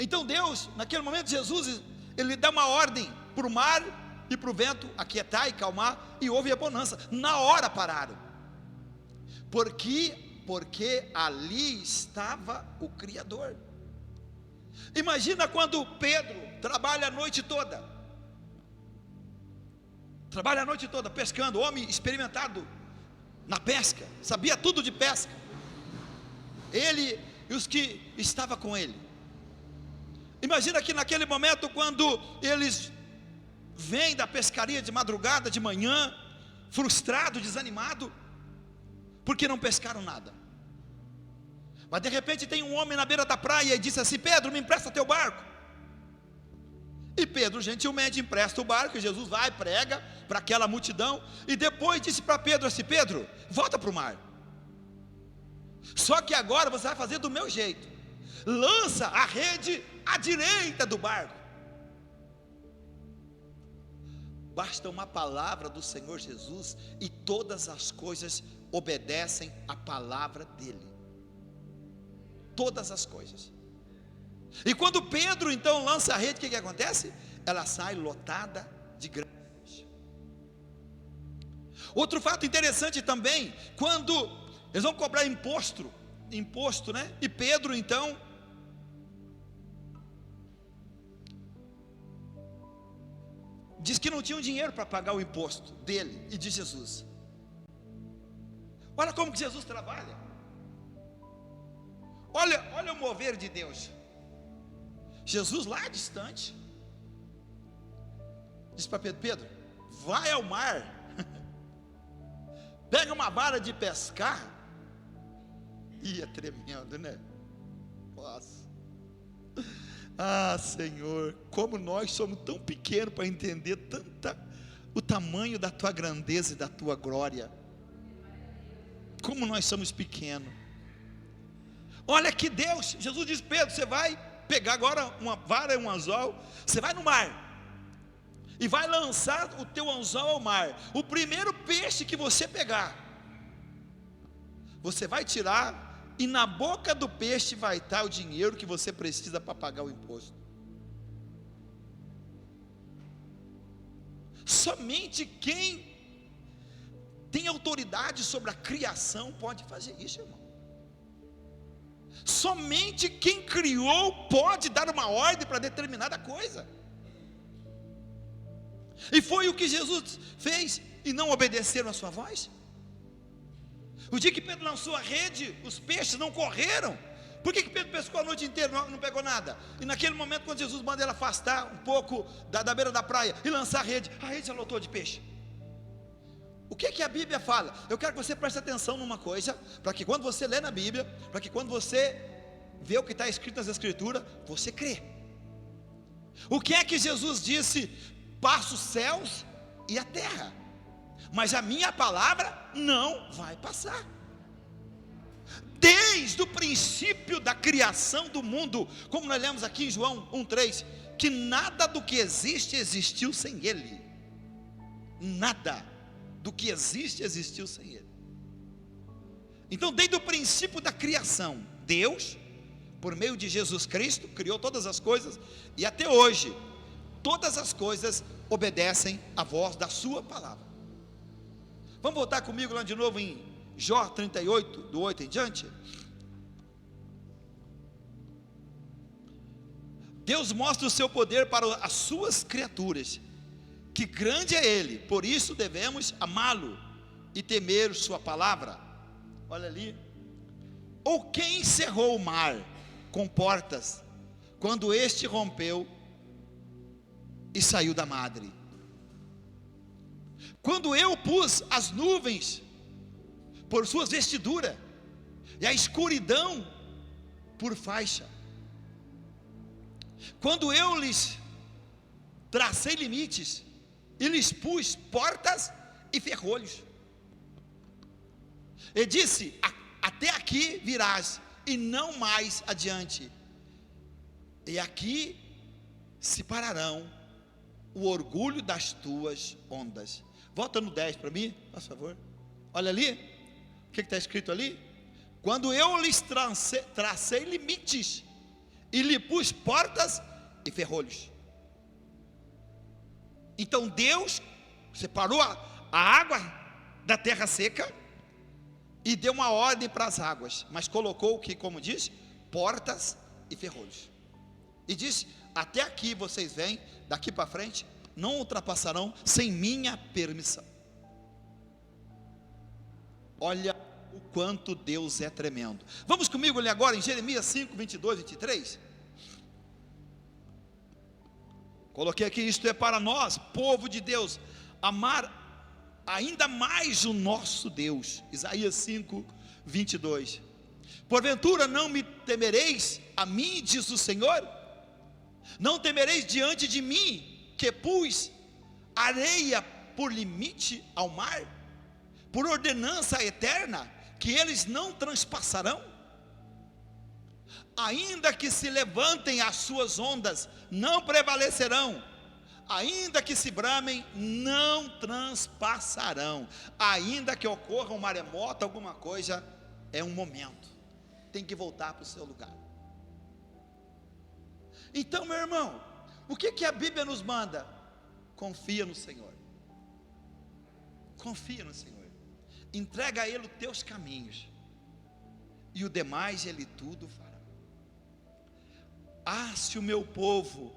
Então Deus, naquele momento, Jesus, Ele dá uma ordem para o mar e para o vento aquietar e calmar, e houve a bonança. Na hora pararam. Porque ali estava o Criador. Imagina quando Pedro trabalha a noite toda. Trabalha a noite toda pescando, homem experimentado na pesca, sabia tudo de pesca. Ele e os que estavam com ele. Imagina que naquele momento, quando eles vêm da pescaria de madrugada, de manhã, frustrado, desanimado, porque não pescaram nada. Mas de repente tem um homem na beira da praia e disse assim: Pedro, me empresta teu barco. E Pedro gentilmente empresta o barco, e Jesus vai, prega para aquela multidão, e depois disse para Pedro assim: Pedro, volta para o mar. Só que agora você vai fazer do meu jeito. Lança a rede à direita do barco. Basta uma palavra do Senhor Jesus e todas as coisas obedecem à palavra dele. Todas as coisas. E quando Pedro então lança a rede, o que acontece? Ela sai lotada de grande peixe. Outro fato interessante também, quando eles vão cobrar imposto, né? E Pedro então diz que não tinha dinheiro para pagar o imposto dele e de Jesus. Olha como que Jesus trabalha. Olha o mover de Deus. Jesus lá distante diz para Pedro: Pedro, vai ao mar, pega uma vara de pescar. E é tremendo, né? Nossa. Ah, Senhor, como nós somos tão pequenos para entender o tamanho da tua grandeza e da tua glória. Como nós somos pequenos. Olha que Deus, Jesus diz: Pedro, você vai pegar agora uma vara e um anzol, você vai no mar e vai lançar o teu anzol ao mar. O primeiro peixe que você pegar, você vai tirar, e na boca do peixe vai estar o dinheiro que você precisa para pagar o imposto. Somente quem tem autoridade sobre a criação pode fazer isso, irmão. Somente quem criou pode dar uma ordem para determinada coisa. E foi o que Jesus fez, e não obedeceram a sua voz. O dia que Pedro lançou a rede, os peixes não correram. Por que Pedro pescou a noite inteira e não pegou nada? E naquele momento, quando Jesus manda ele afastar um pouco da beira da praia e lançar a rede se lotou de peixe. O que a Bíblia fala? Eu quero que você preste atenção numa coisa, para que quando você lê na Bíblia, para que quando você vê o que está escrito nas Escrituras, você crê. O que é que Jesus disse? Passa os céus e a terra, mas a minha palavra não vai passar. Desde o princípio da criação do mundo, como nós lemos aqui em João 1,3, que nada do que existe existiu sem Ele. Nada do que existe existiu sem Ele. Então, desde o princípio da criação, Deus, por meio de Jesus Cristo, criou todas as coisas, e até hoje, todas as coisas obedecem à voz da sua palavra. Vamos voltar comigo lá de novo em Jó 38, do 8 em diante. Deus mostra o seu poder para as suas criaturas, que grande é Ele, por isso devemos amá-lo e temer sua palavra. Olha ali. Ou quem encerrou o mar com portas, quando este rompeu e saiu da madre? Quando eu pus as nuvens por suas vestiduras, e a escuridão por faixa, quando eu lhes tracei limites, e lhes pus portas e ferrolhos. Ele disse: até aqui virás, e não mais adiante. E aqui se pararão o orgulho das tuas ondas. Volta no 10 para mim, por favor. Olha ali, o que está escrito ali? Quando eu lhes tracei limites, e lhe pus portas e ferrolhos. Então Deus separou a água da terra seca, e deu uma ordem para as águas, mas colocou o que, como diz, portas e ferrolhos. E disse: até aqui vocês vêm, daqui para frente não ultrapassarão sem minha permissão. Olha o quanto Deus é tremendo. Vamos comigo ali agora em Jeremias 5, 22, 23. Coloquei aqui: isto é para nós, povo de Deus, amar ainda mais o nosso Deus. Isaías 5, 22. Porventura não me temereis a mim, diz o Senhor? Não temereis diante de mim, que pus areia por limite ao mar, por ordenança eterna, que eles não transpassarão? Ainda que se levantem as suas ondas, não prevalecerão. Ainda que se bramem, não transpassarão. Ainda que ocorra um maremoto, alguma coisa, é um momento, tem que voltar para o seu lugar. Então, meu irmão, o que a Bíblia nos manda? Confia no Senhor. Confia no Senhor. Entrega a Ele os teus caminhos, e o demais Ele tudo fará. Ah, se o meu povo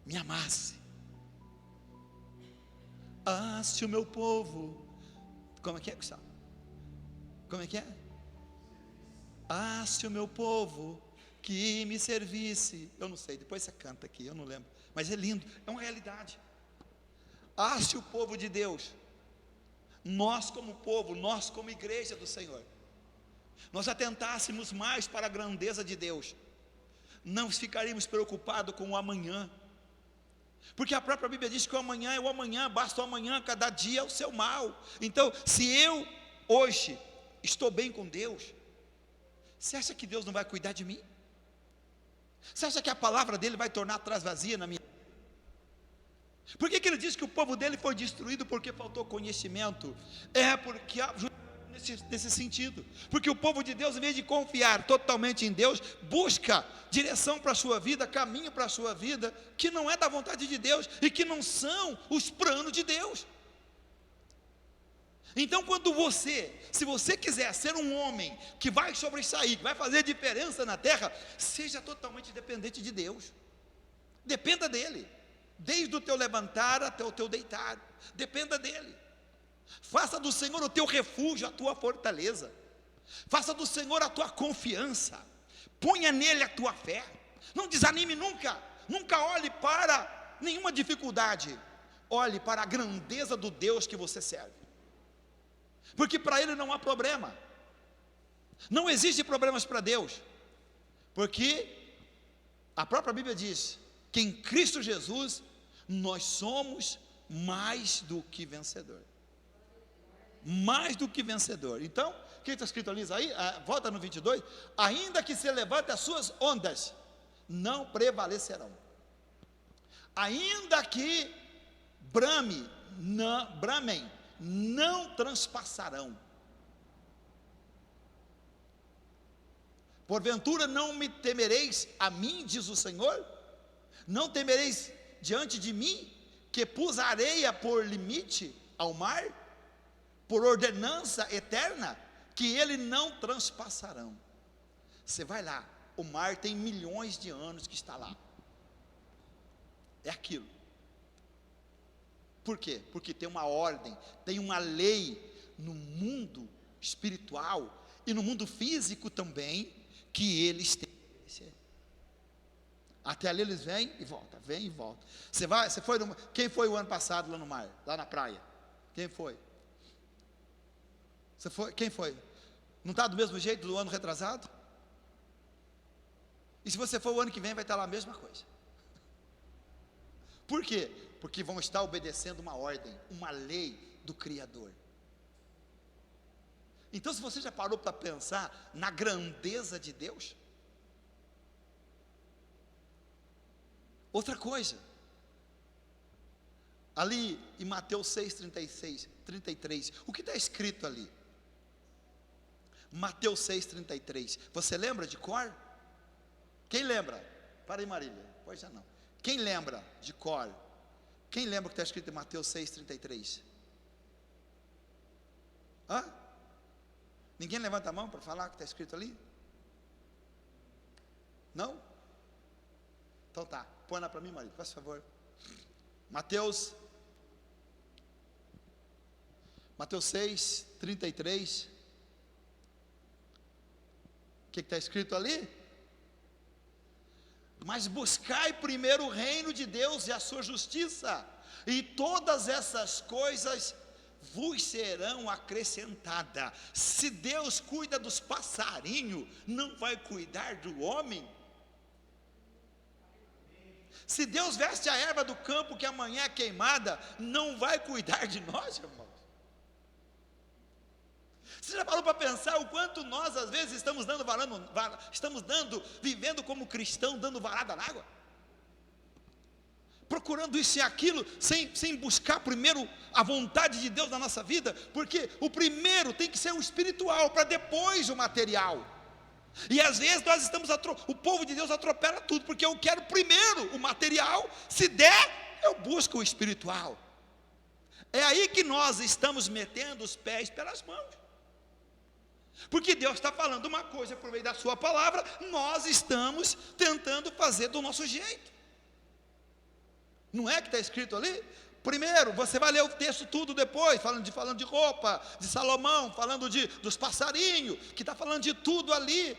me amasse. Ah, se o meu povo, como é que é, Gustavo? Como é que é? Ah, se o meu povo que me servisse. Eu não sei, depois você canta aqui, eu não lembro, mas é lindo, é uma realidade. Ah, se o povo de Deus, nós como povo, nós como igreja do Senhor, nós atentássemos mais para a grandeza de Deus, não ficaríamos preocupados com o amanhã, porque a própria Bíblia diz que o amanhã é o amanhã, basta o amanhã, cada dia é o seu mal. Então, se eu hoje estou bem com Deus, você acha que Deus não vai cuidar de mim? Você acha que a palavra dele vai tornar atrás vazia na minha vida? Por que ele diz que o povo dele foi destruído porque faltou conhecimento? É porque nesse sentido, porque o povo de Deus, em vez de confiar totalmente em Deus, busca direção para a sua vida, caminho para a sua vida, que não é da vontade de Deus, e que não são os planos de Deus. Então, se você quiser ser um homem que vai sobressair, que vai fazer diferença na terra, seja totalmente dependente de Deus, dependa dEle, desde o teu levantar até o teu deitar, dependa dEle. Faça do Senhor o teu refúgio, a tua fortaleza, faça do Senhor a tua confiança, ponha nele a tua fé, não desanime nunca, nunca olhe para nenhuma dificuldade, olhe para a grandeza do Deus que você serve, porque para Ele não há problema, não existe problemas para Deus, porque a própria Bíblia diz que em Cristo Jesus nós somos mais do que vencedor. Mais do que vencedor. Então, o que está escrito ali, aí? Volta no 22. Ainda que se levante as suas ondas, não prevalecerão. Ainda que bramem, não transpassarão. Porventura não me temereis a mim, diz o Senhor? Não temereis diante de mim, que pus a areia por limite ao mar, por ordenança eterna, que ele não transpassarão. Você vai lá, o mar tem milhões de anos que está lá, é aquilo. Por quê? Porque tem uma ordem, tem uma lei no mundo espiritual e no mundo físico também, que eles têm. Até ali eles vêm e voltam, vêm e voltam. Quem foi o ano passado lá no mar, lá na praia? Quem foi? Quem foi? Não está do mesmo jeito do ano retrasado? E se você for o ano que vem, vai estar lá a mesma coisa. Por quê? Porque vão estar obedecendo uma ordem, uma lei do Criador. Então, se você já parou para pensar na grandeza de Deus? Outra coisa, ali em Mateus 6:33, o que está escrito ali? Mateus 6:33, você lembra de cor? Quem lembra? Para aí, Marília, pois já não. Quem lembra de cor? Quem lembra o que está escrito em Mateus 6:33? Hã? Ninguém levanta a mão para falar o que está escrito ali? Não? Então tá, põe lá para mim, Marília, faz favor. Mateus 6:33. O que está escrito ali? Mas buscai primeiro o reino de Deus e a sua justiça, e todas essas coisas vos serão acrescentadas. Se Deus cuida dos passarinhos, não vai cuidar do homem? Se Deus veste a erva do campo que amanhã é queimada, não vai cuidar de nós, irmãos? Você já parou para pensar o quanto nós às vezes vivendo como cristão, dando varada na água? Procurando isso e aquilo, sem buscar primeiro a vontade de Deus na nossa vida, porque o primeiro tem que ser o espiritual, para depois o material. E às vezes o povo de Deus atropela tudo, porque eu quero primeiro o material, se der, eu busco o espiritual. É aí que nós estamos metendo os pés pelas mãos. Porque Deus está falando uma coisa por meio da sua palavra, nós estamos tentando fazer do nosso jeito. Não é que está escrito ali? Primeiro, você vai ler o texto tudo depois, falando de roupa, de Salomão, falando dos passarinhos, que está falando de tudo ali,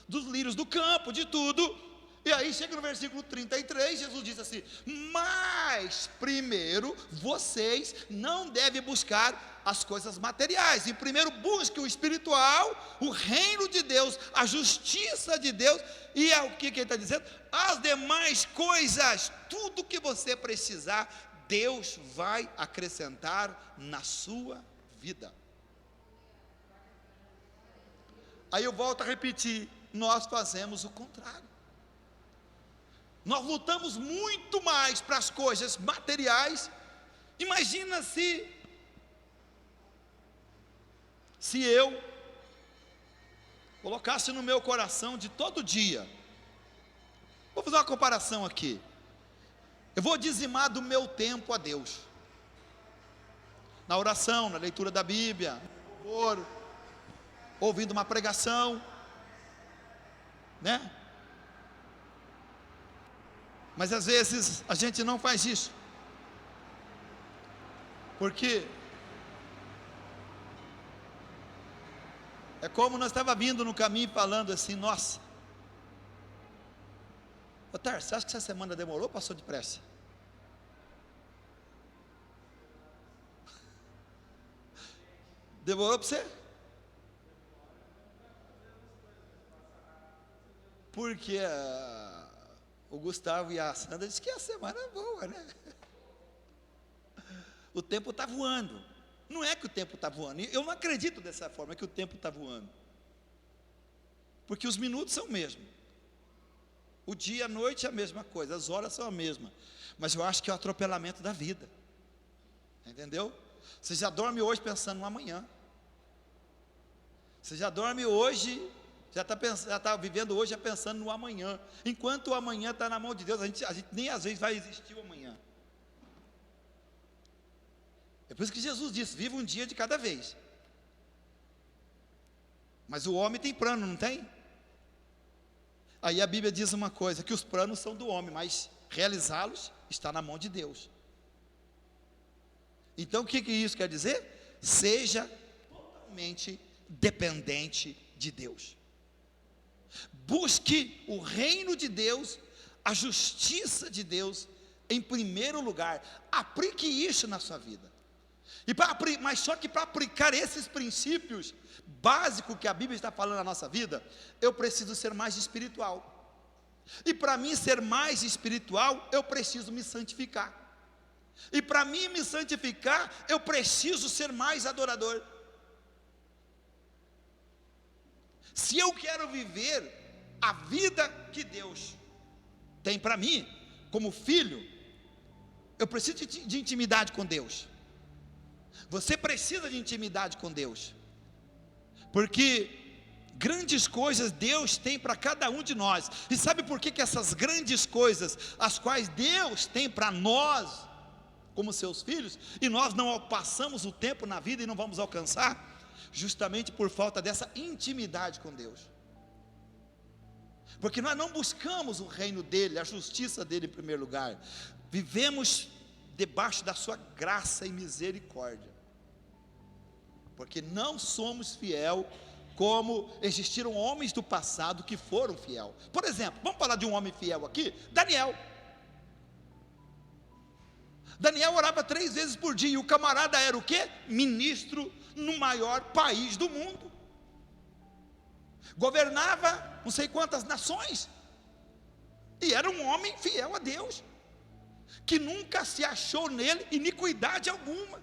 dos lírios do campo, de tudo. E aí chega no versículo 33, Jesus diz assim: mas primeiro vocês não devem buscar as coisas materiais, e primeiro busque o espiritual, o reino de Deus, a justiça de Deus, e é o que ele está dizendo? As demais coisas, tudo que você precisar, Deus vai acrescentar na sua vida. Aí eu volto a repetir, nós fazemos o contrário. Nós lutamos muito mais para as coisas materiais. Imagina se eu colocasse no meu coração de todo dia, vou fazer uma comparação aqui, eu vou dizimar do meu tempo a Deus, na oração, na leitura da Bíblia, ouvindo uma pregação, né? Mas às vezes a gente não faz isso, porque é como nós estávamos vindo no caminho falando assim: nossa, Otar, você acha que essa semana demorou ou passou depressa? Demorou para você? Porque o Gustavo e a Sandra disseram que a semana é boa, né? O tempo está voando. Não é que o tempo está voando, eu não acredito dessa forma, que o tempo está voando, porque os minutos são o mesmo, o dia e a noite é a mesma coisa, as horas são a mesma, mas eu acho que é o atropelamento da vida, entendeu? Você já dorme hoje pensando no amanhã, você já dorme hoje, já está vivendo hoje já pensando no amanhã, enquanto o amanhã está na mão de Deus, a gente nem às vezes vai existir o amanhã. É por isso que Jesus disse: viva um dia de cada vez. Mas o homem tem plano, não tem? Aí a Bíblia diz uma coisa, que os planos são do homem, mas realizá-los está na mão de Deus. Então o que isso quer dizer? Seja totalmente dependente de Deus. Busque o reino de Deus, a justiça de Deus em primeiro lugar. Aplique isso na sua vida. Mas só que para aplicar esses princípios básicos que a Bíblia está falando na nossa vida, eu preciso ser mais espiritual. E para mim ser mais espiritual, eu preciso me santificar. E para mim me santificar, eu preciso ser mais adorador. Se eu quero viver a vida que Deus tem para mim, como filho, eu preciso de intimidade com Deus. Você precisa de intimidade com Deus, porque grandes coisas Deus tem para cada um de nós. E sabe por que essas grandes coisas, as quais Deus tem para nós, como seus filhos, e nós não passamos o tempo na vida e não vamos alcançar? Justamente por falta dessa intimidade com Deus. Porque nós não buscamos o reino dele, a justiça dele em primeiro lugar. Vivemos debaixo da sua graça e misericórdia, porque não somos fiel como existiram homens do passado que foram fiel. Por exemplo, vamos falar de um homem fiel aqui, Daniel. Daniel orava 3 vezes por dia, e o camarada era o quê? Ministro no maior país do mundo, governava não sei quantas nações, e era um homem fiel a Deus, que nunca se achou nele iniquidade alguma.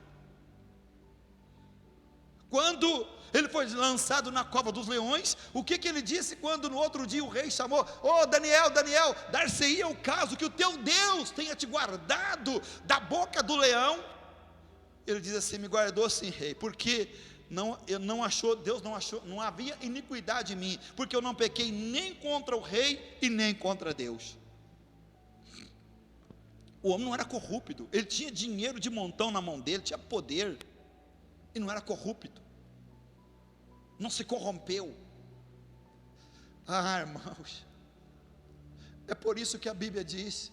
Quando ele foi lançado na cova dos leões, o que ele disse quando no outro dia o rei chamou? Daniel, Daniel, dar-se-ia o caso que o teu Deus tenha te guardado da boca do leão. Ele diz assim: me guardou sim, rei, porque Deus não achou, não havia iniquidade em mim, porque eu não pequei nem contra o rei e nem contra Deus. O homem não era corrupto, ele tinha dinheiro de montão na mão dele, tinha poder, e não era corrupto, não se corrompeu. Irmãos, é por isso que a Bíblia diz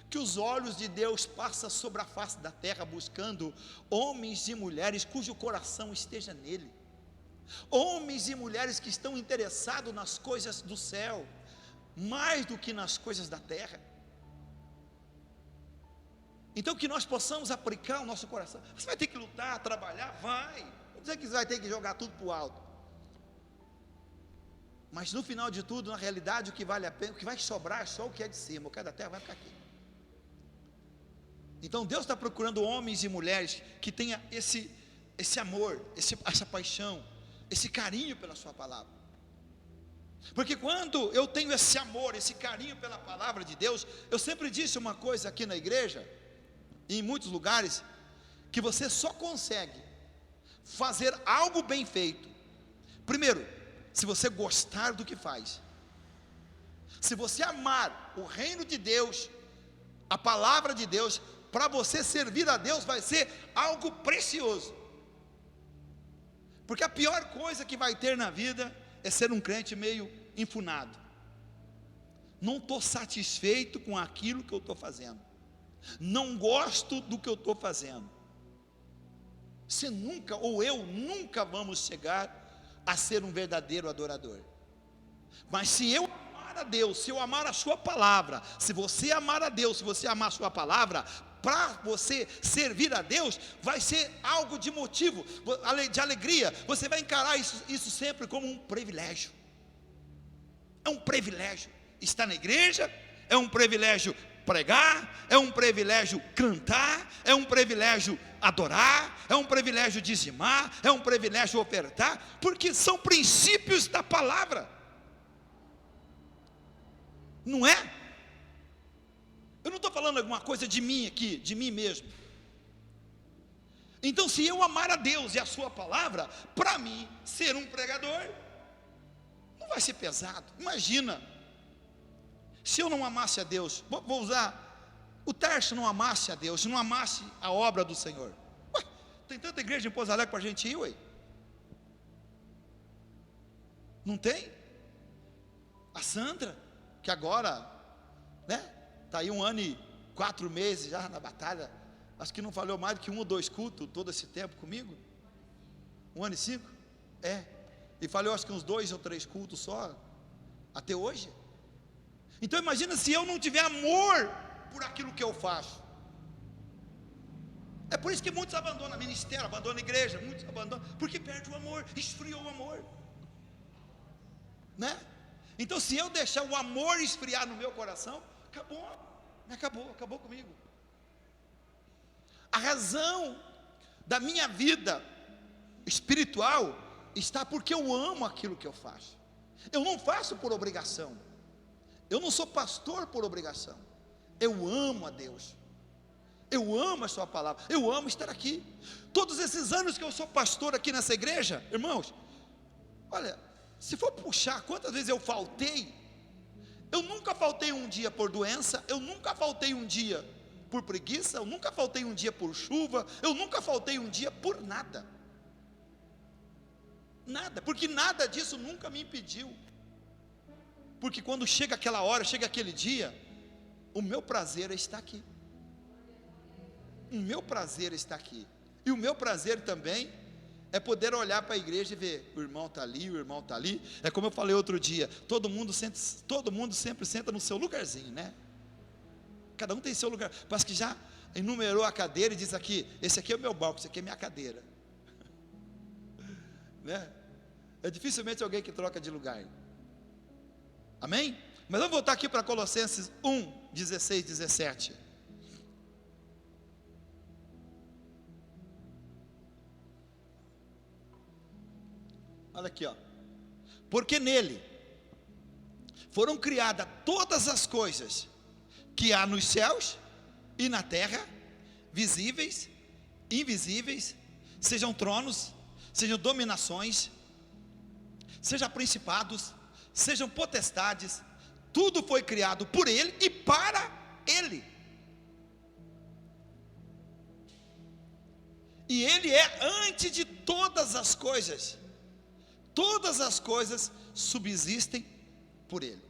que os olhos de Deus passam sobre a face da terra, buscando homens e mulheres cujo coração esteja nele, homens e mulheres que estão interessados nas coisas do céu, mais do que nas coisas da terra. Então que nós possamos aplicar o nosso coração. Você vai ter que lutar, trabalhar, vai, não dizer que você vai ter que jogar tudo para o alto, mas no final de tudo, na realidade, o que vale a pena, o que vai sobrar é só o que é de cima, o que é da terra vai ficar aqui. Então Deus está procurando homens e mulheres que tenham esse amor, essa paixão, esse carinho pela sua palavra. Porque quando eu tenho esse amor, esse carinho pela palavra de Deus, eu sempre disse uma coisa aqui na igreja, e em muitos lugares, que você só consegue fazer algo bem feito, primeiro, se você gostar do que faz. Se você amar o reino de Deus, a palavra de Deus, para você servir a Deus vai ser algo precioso. Porque a pior coisa que vai ter na vida é ser um crente meio enfunado. Não estou satisfeito com aquilo que eu estou fazendo, não gosto do que eu estou fazendo. Você nunca, ou eu nunca vamos chegar a ser um verdadeiro adorador. Mas se eu amar a Deus, se eu amar a sua palavra, se você amar a Deus, se você amar a sua palavra, para você servir a Deus, vai ser algo de motivo, de alegria. Você vai encarar isso sempre como um privilégio. É um privilégio estar na igreja, é um privilégio pregar, é um privilégio cantar, é um privilégio adorar, é um privilégio dizimar, é um privilégio ofertar, porque são princípios da palavra, não é? Eu não estou falando alguma coisa de mim aqui, de mim mesmo. Então, se eu amar a Deus e a sua palavra, para mim, ser um pregador, não vai ser pesado. Imagina, se eu não amasse a Deus, vou usar, o Tarso não amasse a Deus, não amasse a obra do Senhor. Ué, tem tanta igreja em Pouso Alegre para a gente ir, ué? Não tem? A Sandra, que agora, né, está aí 1 ano e 4 meses já na batalha, acho que não falhou mais do que 1 ou 2 cultos todo esse tempo comigo, 1 ano e 5, e falhou acho que uns 2 ou 3 cultos só, até hoje. Então imagina se eu não tiver amor por aquilo que eu faço. É por isso que muitos abandonam ministério, abandonam a igreja, muitos abandonam, porque perde o amor, esfriou o amor, né? Então se eu deixar o amor esfriar no meu coração, acabou comigo. A razão da minha vida espiritual está porque eu amo aquilo que eu faço. Eu não faço por obrigação. Eu não sou pastor por obrigação. Eu amo a Deus. Eu amo a sua palavra. Eu amo estar aqui. Todos esses anos que eu sou pastor aqui nessa igreja, irmãos, olha, se for puxar quantas vezes eu faltei, eu nunca faltei um dia por doença, eu nunca faltei um dia por preguiça, eu nunca faltei um dia por chuva, eu nunca faltei um dia por nada. Nada, porque nada disso nunca me impediu. Porque quando chega aquela hora, chega aquele dia, o meu prazer é estar aqui. O meu prazer é estar aqui. E o meu prazer também é poder olhar para a igreja e ver, o irmão está ali, o irmão está ali. É como eu falei outro dia, todo mundo sempre senta no seu lugarzinho, né? Cada um tem seu lugar. Parece que já enumerou a cadeira e diz aqui, esse aqui é o meu banco, esse aqui é a minha cadeira. Né? É dificilmente alguém que troca de lugar. Amém? Mas vamos voltar aqui para Colossenses 1, 16, 17. Olha aqui, ó. Porque nele foram criadas todas as coisas que há nos céus e na terra, visíveis, invisíveis, sejam tronos, sejam dominações, sejam principados, sejam potestades, tudo foi criado por ele e para ele. E ele é antes de todas as coisas. Todas as coisas subsistem por ele.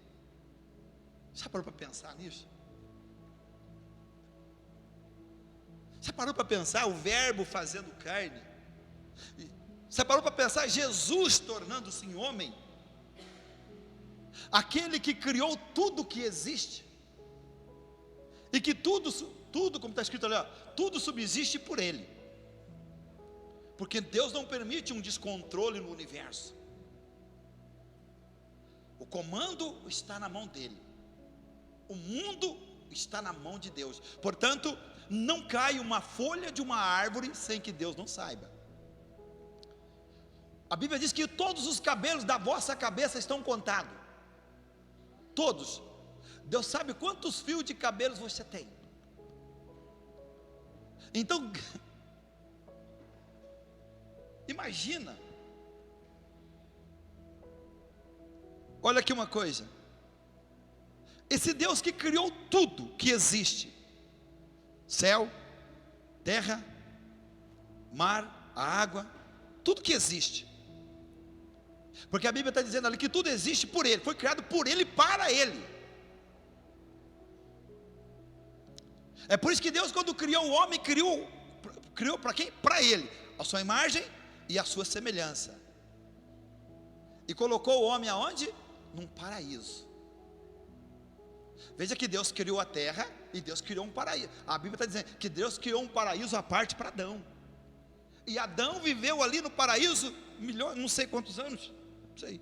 Já parou para pensar nisso? Já parou para pensar o verbo fazendo carne? Já parou para pensar Jesus tornando-se homem? Aquele que criou tudo que existe. E que tudo, como está escrito ali, ó, tudo subsiste por ele. Porque Deus não permite um descontrole no universo. O comando está na mão dele. O mundo está na mão de Deus. Portanto, não cai uma folha de uma árvore sem que Deus não saiba. A Bíblia diz que todos os cabelos da vossa cabeça estão contados. Todos. Deus sabe quantos fios de cabelos você tem. Então, imagina. Olha aqui uma coisa. Esse Deus que criou tudo que existe, céu, terra, mar, a água, tudo que existe. Porque a Bíblia está dizendo ali que tudo existe por ele, foi criado por ele e para ele. É por isso que Deus, quando criou o homem, criou para quem? Para ele, a sua imagem e a sua semelhança. E colocou o homem aonde? Num paraíso. Veja que Deus criou a terra e Deus criou um paraíso. A Bíblia está dizendo que Deus criou um paraíso à parte para Adão. E Adão viveu ali no paraíso não sei quantos anos, não sei.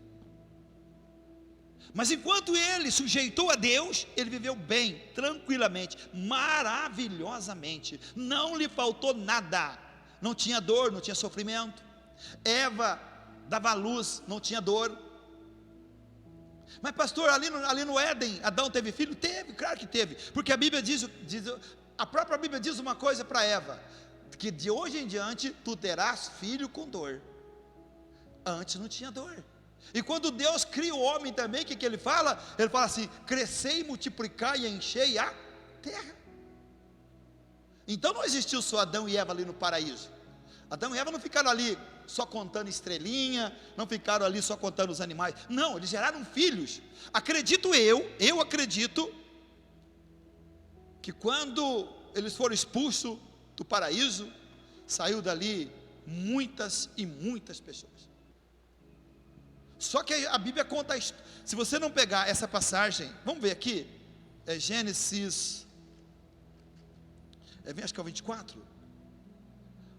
Mas enquanto ele sujeitou a Deus, ele viveu bem, tranquilamente, maravilhosamente. Não lhe faltou nada. Não tinha dor, não tinha sofrimento. Eva dava à luz, não tinha dor. Mas pastor, ali no Éden, Adão teve filho? Teve, claro que teve. Porque a Bíblia a própria Bíblia diz uma coisa para Eva, que de hoje em diante tu terás filho com dor. Antes não tinha dor. E quando Deus cria o homem também, o que ele fala? Ele fala assim: crescei, multiplicai e enchei a terra. Então não existiu só Adão e Eva ali no paraíso. Adão e Eva não ficaram ali só contando estrelinha, não ficaram ali só contando os animais. Não, eles geraram filhos. Eu acredito que quando eles foram expulsos do paraíso, saiu dali muitas e muitas pessoas. Só que a Bíblia conta, se você não pegar essa passagem, vamos ver aqui, é Gênesis, acho que é o 24,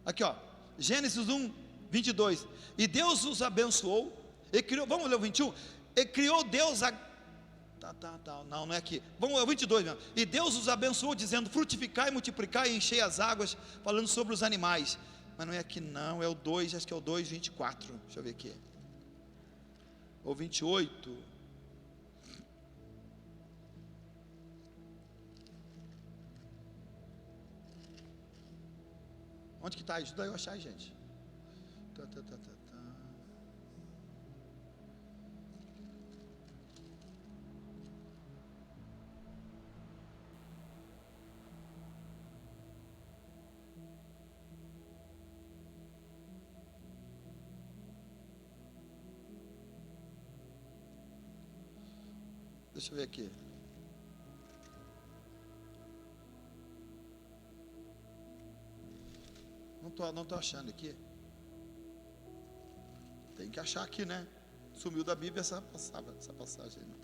aqui ó, Gênesis 1, 22, e Deus os abençoou, e criou, vamos ler o 21, e criou Deus não é aqui, vamos ler o 22 mesmo, e Deus os abençoou dizendo, frutificai, multiplicai e enchei as águas, falando sobre os animais, Mas não é aqui não, é o 2, acho que é o 2, 24. Deixa eu ver aqui. Ou 28. Onde que está? Ajuda eu a achar, gente. Tá. Deixa eu ver aqui. Não tô achando aqui. Tem que achar aqui, né? Sumiu da Bíblia essa passagem. Né?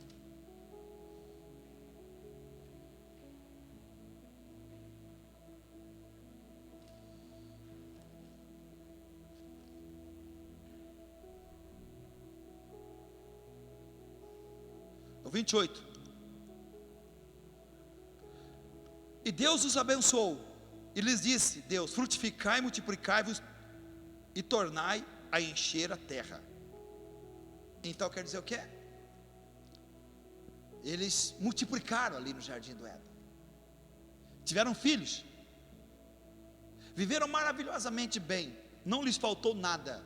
O 28. E Deus os abençoou e lhes disse: Deus, frutificai, multiplicai-vos e tornai a encher a terra. Então quer dizer o quê? Eles multiplicaram ali no jardim do Éden, tiveram filhos, viveram maravilhosamente bem, não lhes faltou nada,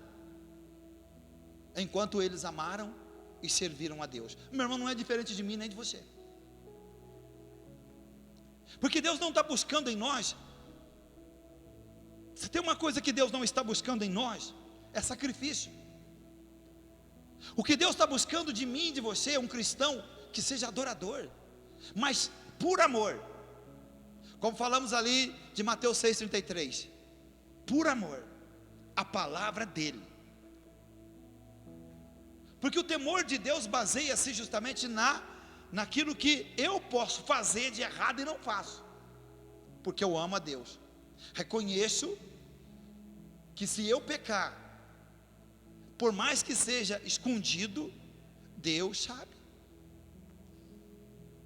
enquanto eles amaram e serviram a Deus. Meu irmão, não é diferente de mim nem de você, porque Deus não está buscando em nós. Se tem uma coisa que Deus não está buscando em nós, é sacrifício. O que Deus está buscando de mim e de você é um cristão que seja adorador, mas por amor, como falamos ali de Mateus 6,33, por amor, a palavra dele. Porque o temor de Deus baseia-se justamente naquilo que eu posso fazer de errado e não faço, porque eu amo a Deus. Reconheço que se eu pecar, por mais que seja escondido, Deus sabe.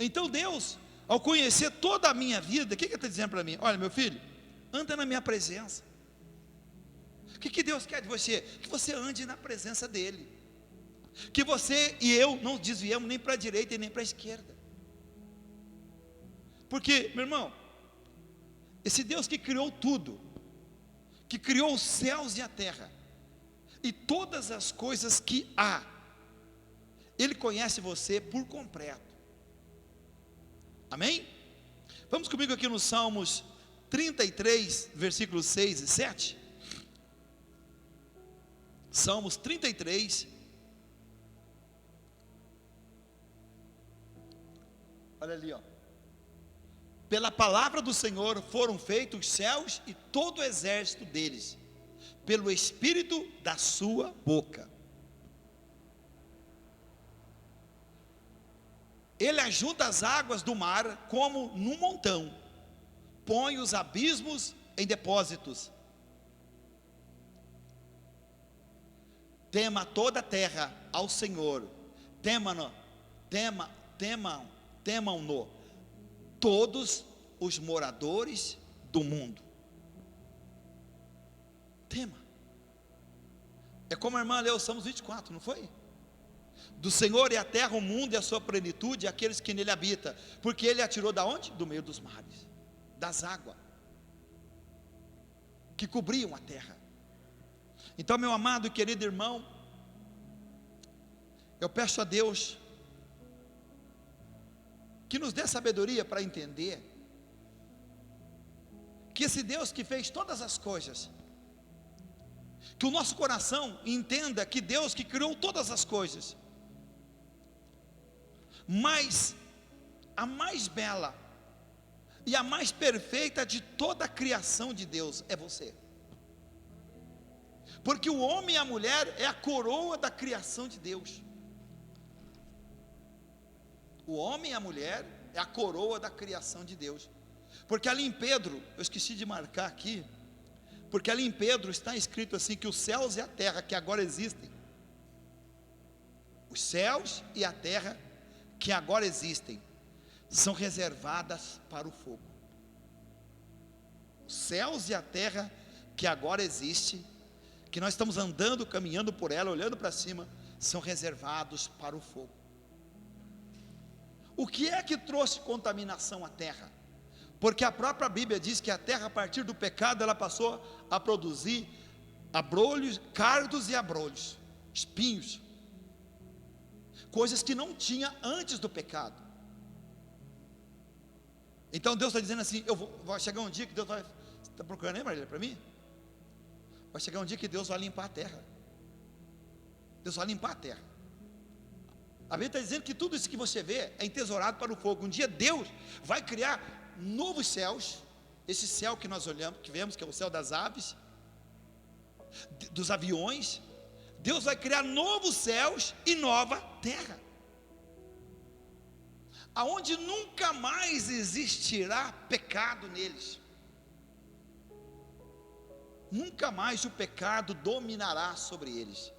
Então Deus, ao conhecer toda a minha vida, o que Ele está dizendo para mim? Olha, meu filho, anda na minha presença. O que Deus quer de você? Que você ande na presença dEle, que você e eu não desviemos nem para a direita e nem para a esquerda. Porque, meu irmão, esse Deus que criou tudo, que criou os céus e a terra, e todas as coisas que há, Ele conhece você por completo. Amém? Vamos comigo aqui no Salmos 33, versículos 6 e 7. Salmos 33. Olha ali, ó. Pela palavra do Senhor foram feitos os céus e todo o exército deles, pelo Espírito da sua boca. Ele ajunta as águas do mar como num montão, põe os abismos em depósitos. Tema toda a terra ao Senhor, temam-no todos os moradores do mundo. Tema. É como a irmã leu o Salmos 24, não foi? Do Senhor é a terra, o mundo e a sua plenitude, e aqueles que nele habitam, porque Ele a tirou da onde? Do meio dos mares, das águas que cobriam a terra. Então, meu amado e querido irmão, eu peço a Deus que nos dê sabedoria para entender que esse Deus que fez todas as coisas, que o nosso coração entenda que Deus que criou todas as coisas, mas a mais bela e a mais perfeita de toda a criação de Deus é você. Porque o homem e a mulher é a coroa da criação de Deus. O homem e a mulher é a coroa da criação de Deus. Porque ali em Pedro, eu esqueci de marcar aqui, porque ali em Pedro está escrito assim, que os céus e a terra que agora existem, os céus e a terra que agora existem, são reservadas para o fogo. Os céus e a terra que agora existe, que nós estamos andando, caminhando por ela, olhando para cima, são reservados para o fogo. O que é que trouxe contaminação à terra? Porque a própria Bíblia diz que a terra, a partir do pecado, ela passou a produzir abrolhos, cardos e abrolhos, espinhos, coisas que não tinha antes do pecado. Então Deus está dizendo assim: vai chegar um dia que Deus vai, você está procurando aí, Marília, para mim? Vai chegar um dia que Deus vai limpar a terra. Deus vai limpar a terra. A Bíblia está dizendo que tudo isso que você vê é entesourado para o fogo. Um dia Deus vai criar novos céus, esse céu que nós olhamos, que vemos, que é o céu das aves, dos aviões. Deus vai criar novos céus e nova terra, aonde nunca mais existirá pecado neles. Nunca mais o pecado dominará sobre eles.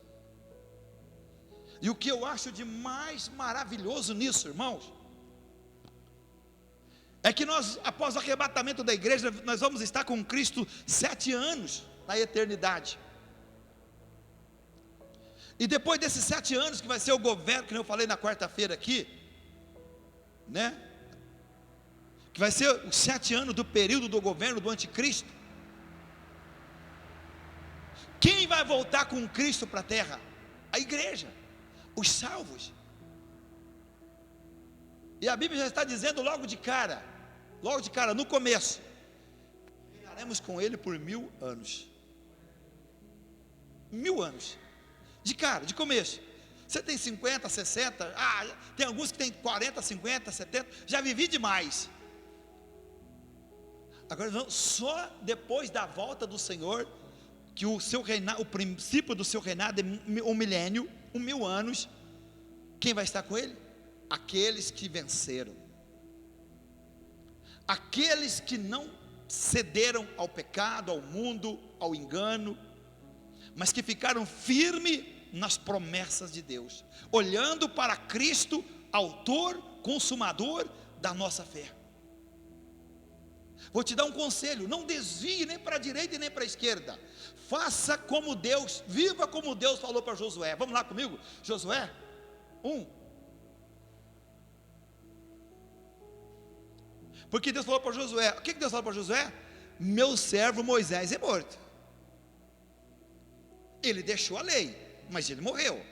E o que eu acho de mais maravilhoso nisso, irmãos, é que nós, após o arrebatamento da igreja, nós vamos estar com Cristo 7 anos na eternidade. E depois desses 7 anos, que vai ser o governo, que eu falei na quarta-feira aqui, né? Que vai ser os 7 anos do período do governo do anticristo. Quem vai voltar com Cristo para a terra? A igreja, os salvos. E a Bíblia já está dizendo logo de cara, no começo: reinaremos com Ele por 1000 anos. 1000 anos, de cara, de começo. Você tem 50, 60, tem alguns que tem 40, 50, 70, já vivi demais. Agora só depois da volta do Senhor, que o seu reinado, o princípio do seu reinado é 1 milênio, 1000 anos. Quem vai estar com Ele? Aqueles que venceram, aqueles que não cederam ao pecado, ao mundo, ao engano, mas que ficaram firmes nas promessas de Deus, olhando para Cristo, autor, consumador da nossa fé. Vou te dar um conselho: não desvie nem para a direita e nem para a esquerda. Faça como Deus, viva como Deus falou para Josué. Vamos lá comigo? Josué 1. Porque Deus falou para Josué, o que Deus falou para Josué? Meu servo Moisés é morto. Ele deixou a lei, mas ele morreu.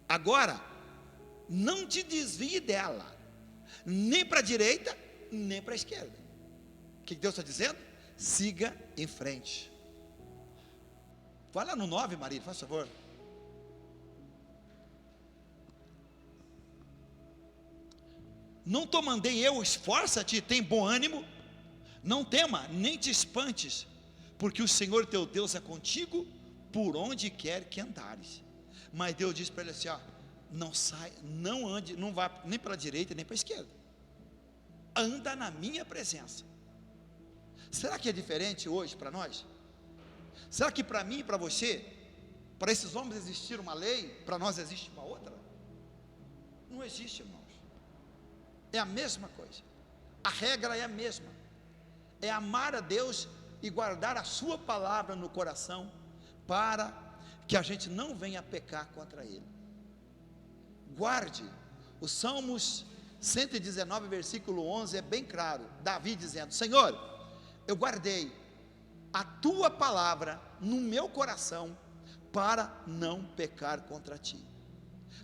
Agora, não te desvie dela, nem para a direita, nem para a esquerda. O que Deus está dizendo? Siga em frente. Vai lá no 9, Maria, faz favor. Não te mandei eu, esforça-te, tem bom ânimo, não tema, nem te espantes, porque o Senhor teu Deus é contigo, por onde quer que andares. Mas Deus disse para ele assim: não sai, não ande, não vá nem para a direita nem para a esquerda, anda na minha presença. Será que é diferente hoje para nós? Será que para mim e para você, para esses homens existir uma lei, para nós existe uma outra? Não existe, irmãos. É a mesma coisa, a regra é a mesma, é amar a Deus e guardar a sua palavra no coração, para que a gente não venha pecar contra Ele. Guarde, os Salmos 119 versículo 11 é bem claro, Davi dizendo: Senhor, eu guardei a tua palavra no meu coração, para não pecar contra ti.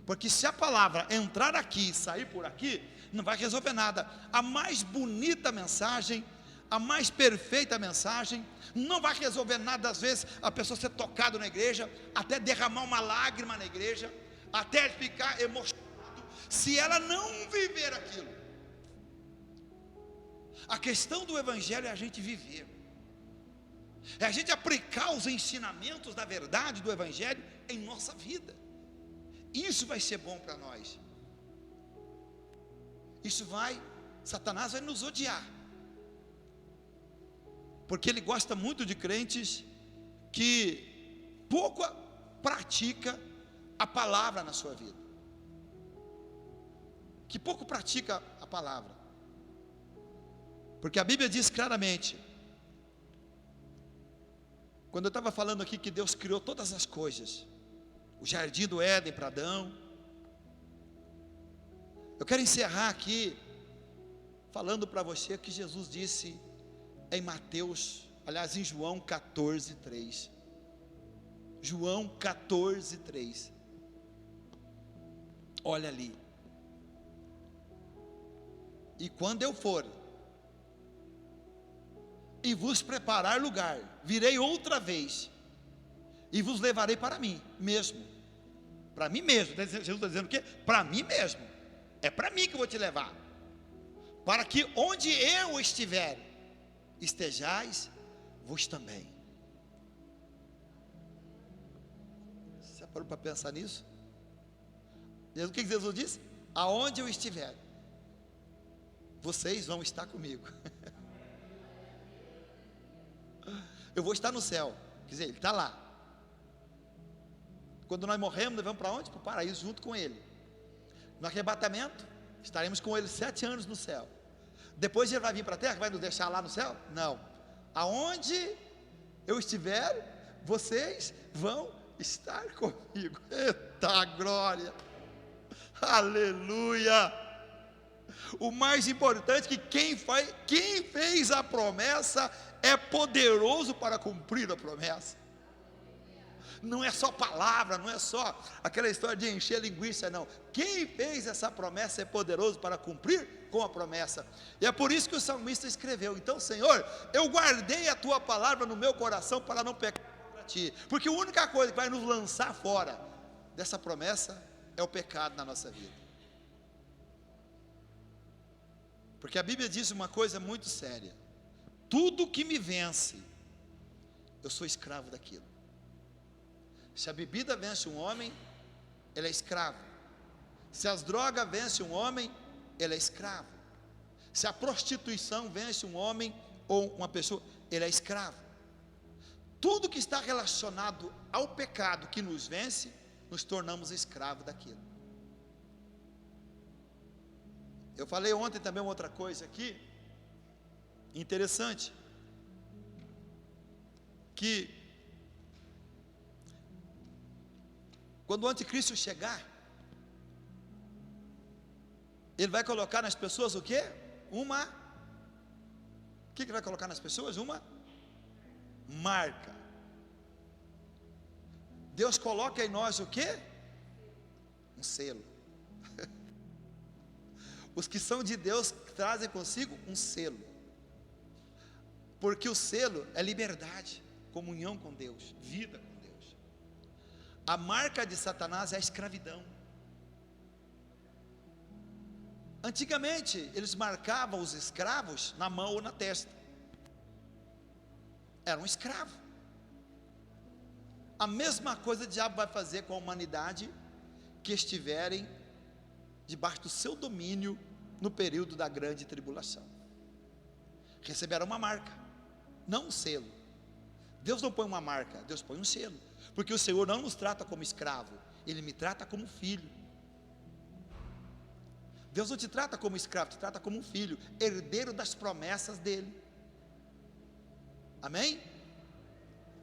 Porque se a palavra entrar aqui e sair por aqui, não vai resolver nada. A mais bonita mensagem, a mais perfeita mensagem, não vai resolver nada. Às vezes a pessoa ser tocada na igreja, até derramar uma lágrima na igreja, até ficar emocionado, se ela não viver aquilo. A questão do evangelho é a gente viver, é a gente aplicar os ensinamentos da verdade do evangelho em nossa vida. Isso vai ser bom para nós. Satanás vai nos odiar, porque ele gosta muito de crentes que pouco pratica a palavra na sua vida, que pouco pratica a palavra, porque a Bíblia diz claramente Quando eu estava falando aqui que Deus criou todas as coisas, o jardim do Éden para Adão, eu quero encerrar aqui falando para você o que Jesus disse em Mateus, aliás, em João 14:3. João 14:3. Olha ali. E quando eu for e vos preparar lugar, virei outra vez e vos levarei para mim mesmo. Para mim mesmo. Jesus está dizendo o quê? Para mim mesmo. É para mim que eu vou te levar. Para que onde eu estiver, estejais vos também. Você parou para pensar nisso? O que Jesus disse? Aonde eu estiver, vocês vão estar comigo. Eu vou estar no céu. Quer dizer, Ele está lá. Quando nós morremos, nós vamos para onde? Para o paraíso junto com Ele. No arrebatamento, estaremos com Ele 7 anos no céu. Depois Ele vai vir para a terra, vai nos deixar lá no céu? Não. Aonde eu estiver, vocês vão estar comigo. Eita glória! Aleluia! O mais importante é que quem fez a promessa é poderoso para cumprir a promessa. Não é só palavra, não é só aquela história de encher linguiça, não. Quem fez essa promessa é poderoso para cumprir com a promessa. E é por isso que o salmista escreveu: então, Senhor, eu guardei a tua palavra no meu coração para não pecar contra ti. Porque a única coisa que vai nos lançar fora dessa promessa é o pecado na nossa vida. Porque a Bíblia diz uma coisa muito séria: tudo que me vence, eu sou escravo daquilo. Se a bebida vence um homem, ele é escravo. Se as drogas vencem um homem, ele é escravo. Se a prostituição vence um homem ou uma pessoa, ele é escravo. Tudo que está relacionado ao pecado que nos vence, nos tornamos escravos daquilo. Eu falei ontem também uma outra coisa aqui, interessante, que quando o anticristo chegar, ele vai colocar nas pessoas o quê? O que ele vai colocar nas pessoas? Uma marca. Deus coloca em nós o quê? Um selo. Os que são de Deus trazem consigo um selo. Porque o selo é liberdade, comunhão com Deus, vida com Deus. A marca de Satanás é a escravidão. Antigamente, eles marcavam os escravos na mão ou na testa. Era um escravo. A mesma coisa o diabo vai fazer com a humanidade que estiverem debaixo do seu domínio no período da grande tribulação. Receberão uma marca, não um selo. Deus não põe uma marca, Deus põe um selo. Porque o Senhor não nos trata como escravo, Ele me trata como filho. Deus não te trata como escravo, te trata como um filho, herdeiro das promessas dEle. Amém?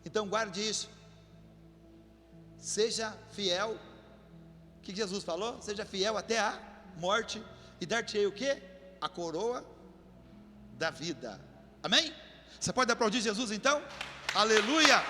Então guarde isso. Seja fiel. O que Jesus falou? Seja fiel até a morte, e dar-te-ei o quê? A coroa da vida. Amém? Você pode aplaudir Jesus então? Aleluia!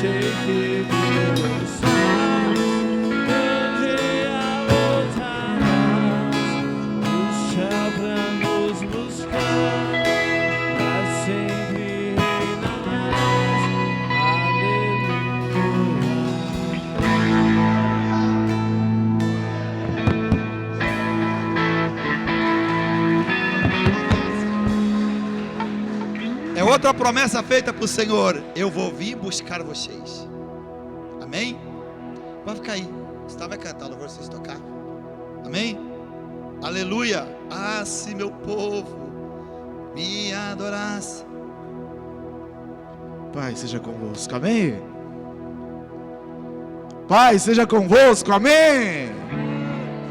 sei que Deus faz. Um dia voltarás do céu pra nos buscar, pra sempre reinarás. É outra promessa feita para o Senhor: eu vou vir buscar vocês. Amém? Vai ficar aí. Você vai cantar, louvor, vocês tocar. Amém? Aleluia. Ah, se meu povo me adorasse. Pai seja convosco, amém? Pai seja convosco, amém?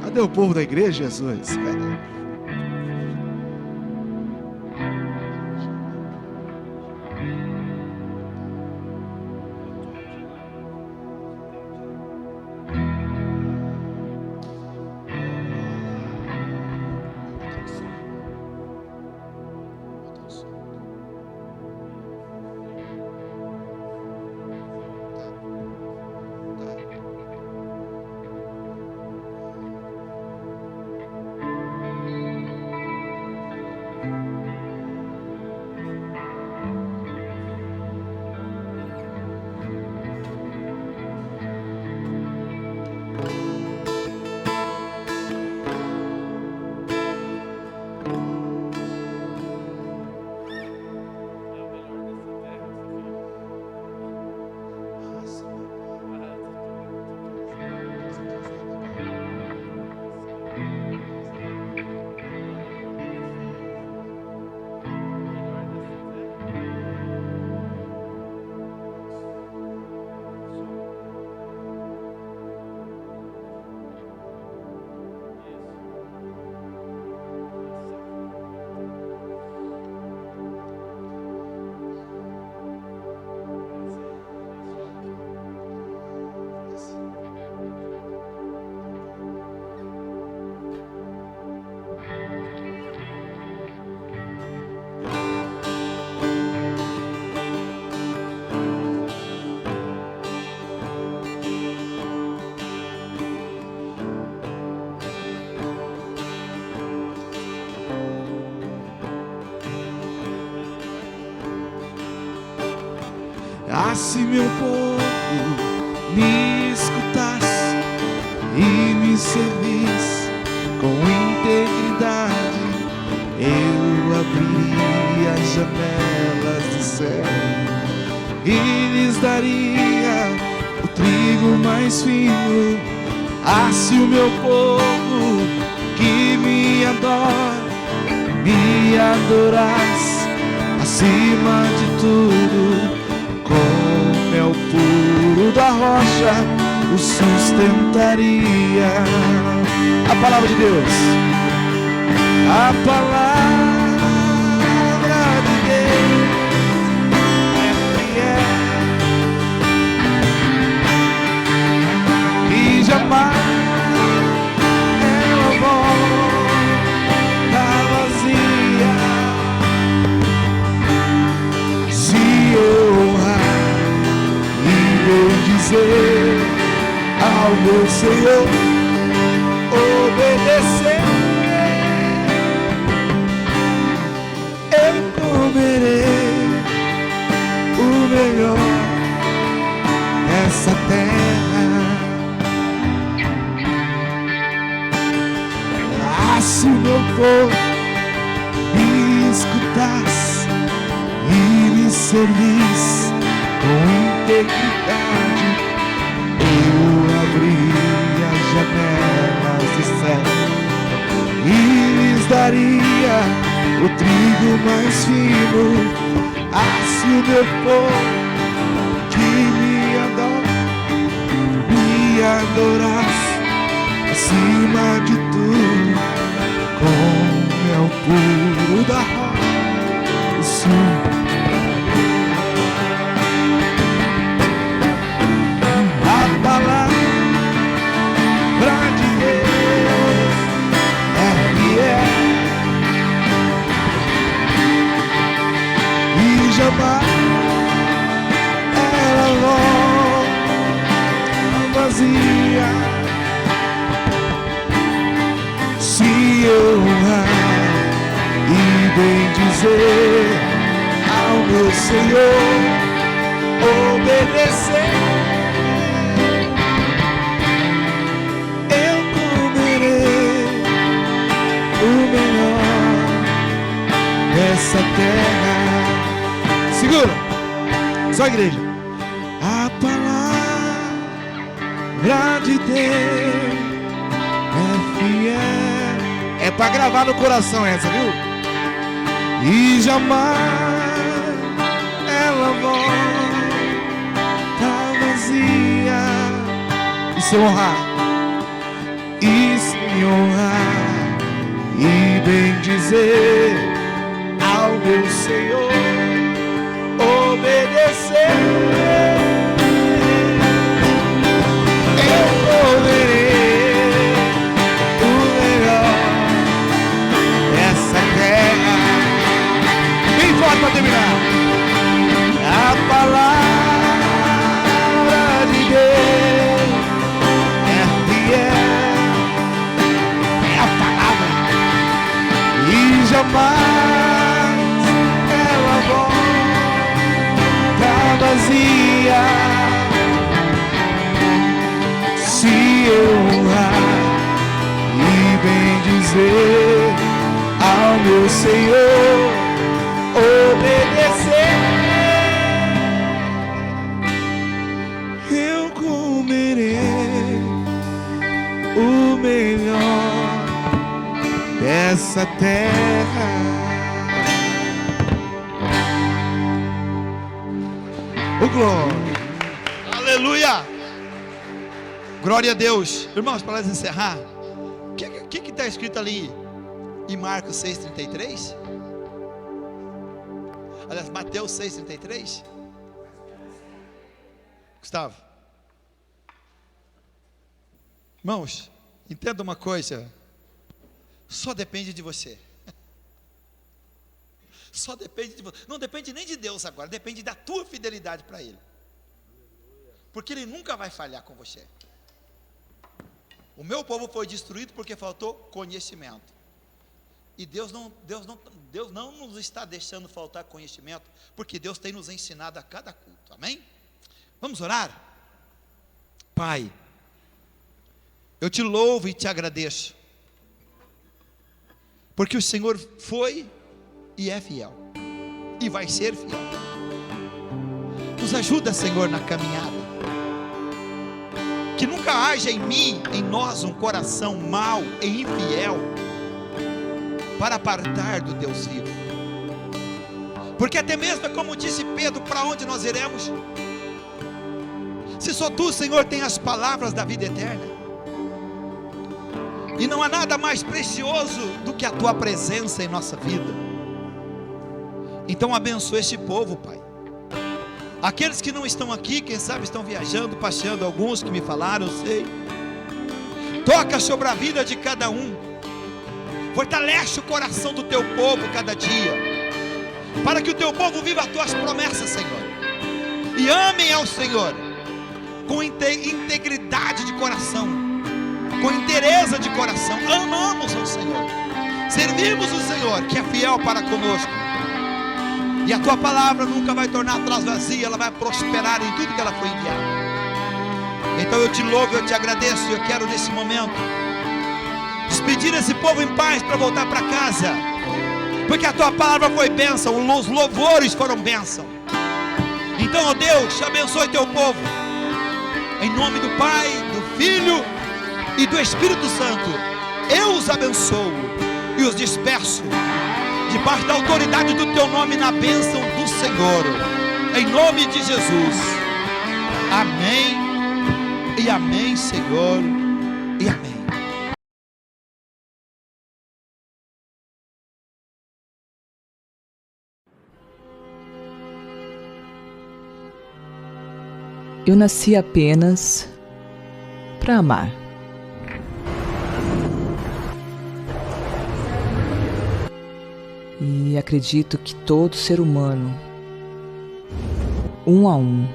Cadê o povo da igreja, Jesus? Ah, se meu povo me escutasse e me servisse com integridade, eu abriria as janelas do céu e lhes daria o trigo mais fino. Ah, se o meu povo que me adora me adorasse acima de tudo, com mel puro da rocha o sustentaria. A palavra de Deus, a palavra de Deus é fiel e jamais ela volta vazia. Se eu dizer ao meu Senhor, obedecer, eu comerei o melhor dessa terra. Ah, se o meu povo me escutasse e me servisse com integridade, eu abria as janelas do céu e lhes daria o trigo mais fino. Ah, se o meu povo que me adorasse acima de tudo, com mel puro da rocha o sul. Ela dizer ao meu Senhor, obedecer. Eu comerei o melhor dessa terra. Segura, só a igreja. A palavra de Deus é fiel. É pra gravar no coração essa, viu? E jamais ela volta vazia. E se honrar, e se honrar, e bem dizer ao meu Senhor, obedecer. Eu comerei o melhor dessa terra. Bem forte para terminar. A palavra de Deus é fiel. É a palavra. E jamais ela volta vazia. Se eu honrar e bem dizer ao meu Senhor, obedecer, eu comerei o melhor dessa terra. O glória. Aleluia! Glória a Deus. Irmãos, para nós encerrar, o que está escrito ali em Marcos 6,33? Aliás, Mateus 6,33? Gustavo. Irmãos, entenda uma coisa. Só depende de você. Só depende de você. Não depende nem de Deus agora. Depende da tua fidelidade para Ele. Porque Ele nunca vai falhar com você. O meu povo foi destruído porque faltou conhecimento. E Deus não nos está deixando faltar conhecimento, porque Deus tem nos ensinado a cada culto. Amém? Vamos orar? Pai, eu te louvo e te agradeço, porque o Senhor foi e é fiel, e vai ser fiel. Nos ajuda, Senhor, na caminhada. Que nunca haja em mim, em nós, um coração mau e infiel para apartar do Deus vivo. Porque até mesmo é como disse Pedro: para onde nós iremos? Se só tu, Senhor, tem as palavras da vida eterna. E não há nada mais precioso do que a tua presença em nossa vida. Então abençoa este povo, Pai. Aqueles que não estão aqui, quem sabe estão viajando, passeando, alguns que me falaram, eu sei. Toca sobre a vida de cada um. Fortalece o coração do teu povo cada dia, para que o teu povo viva as tuas promessas, Senhor, e amem ao Senhor com integridade de coração, com inteireza de coração. Amamos ao Senhor, servimos o Senhor que é fiel para conosco. E a tua palavra nunca vai tornar atrás vazia, ela vai prosperar em tudo que ela foi enviada. Então eu te louvo, eu te agradeço, e eu quero nesse momento despedir esse povo em paz para voltar para casa, porque a tua palavra foi bênção, os louvores foram bênção. Então, ó Deus, abençoe teu povo, em nome do Pai, do Filho e do Espírito Santo. Eu os abençoo e os disperso debaixo da autoridade do teu nome, na bênção do Senhor, em nome de Jesus. Amém e amém, Senhor, e amém. Eu nasci apenas para amar. E acredito que todo ser humano, um a um,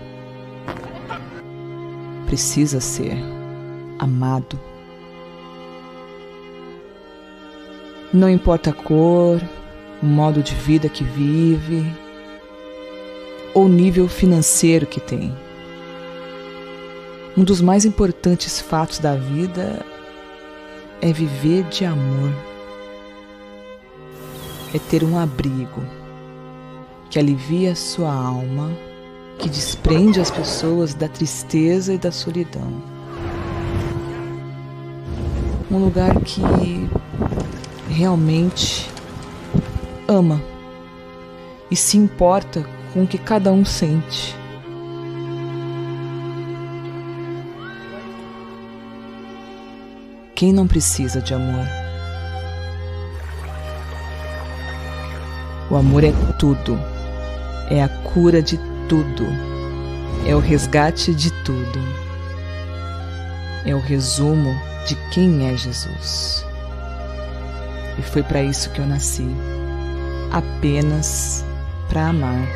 precisa ser amado. Não importa a cor, o modo de vida que vive ou o nível financeiro que tem. Um dos mais importantes fatos da vida é viver de amor. É ter um abrigo que alivia a sua alma, que desprende as pessoas da tristeza e da solidão. Um lugar que realmente ama e se importa com o que cada um sente. Quem não precisa de amor? O amor é tudo, é a cura de tudo, é o resgate de tudo, é o resumo de quem é Jesus. E foi para isso que eu nasci, apenas para amar.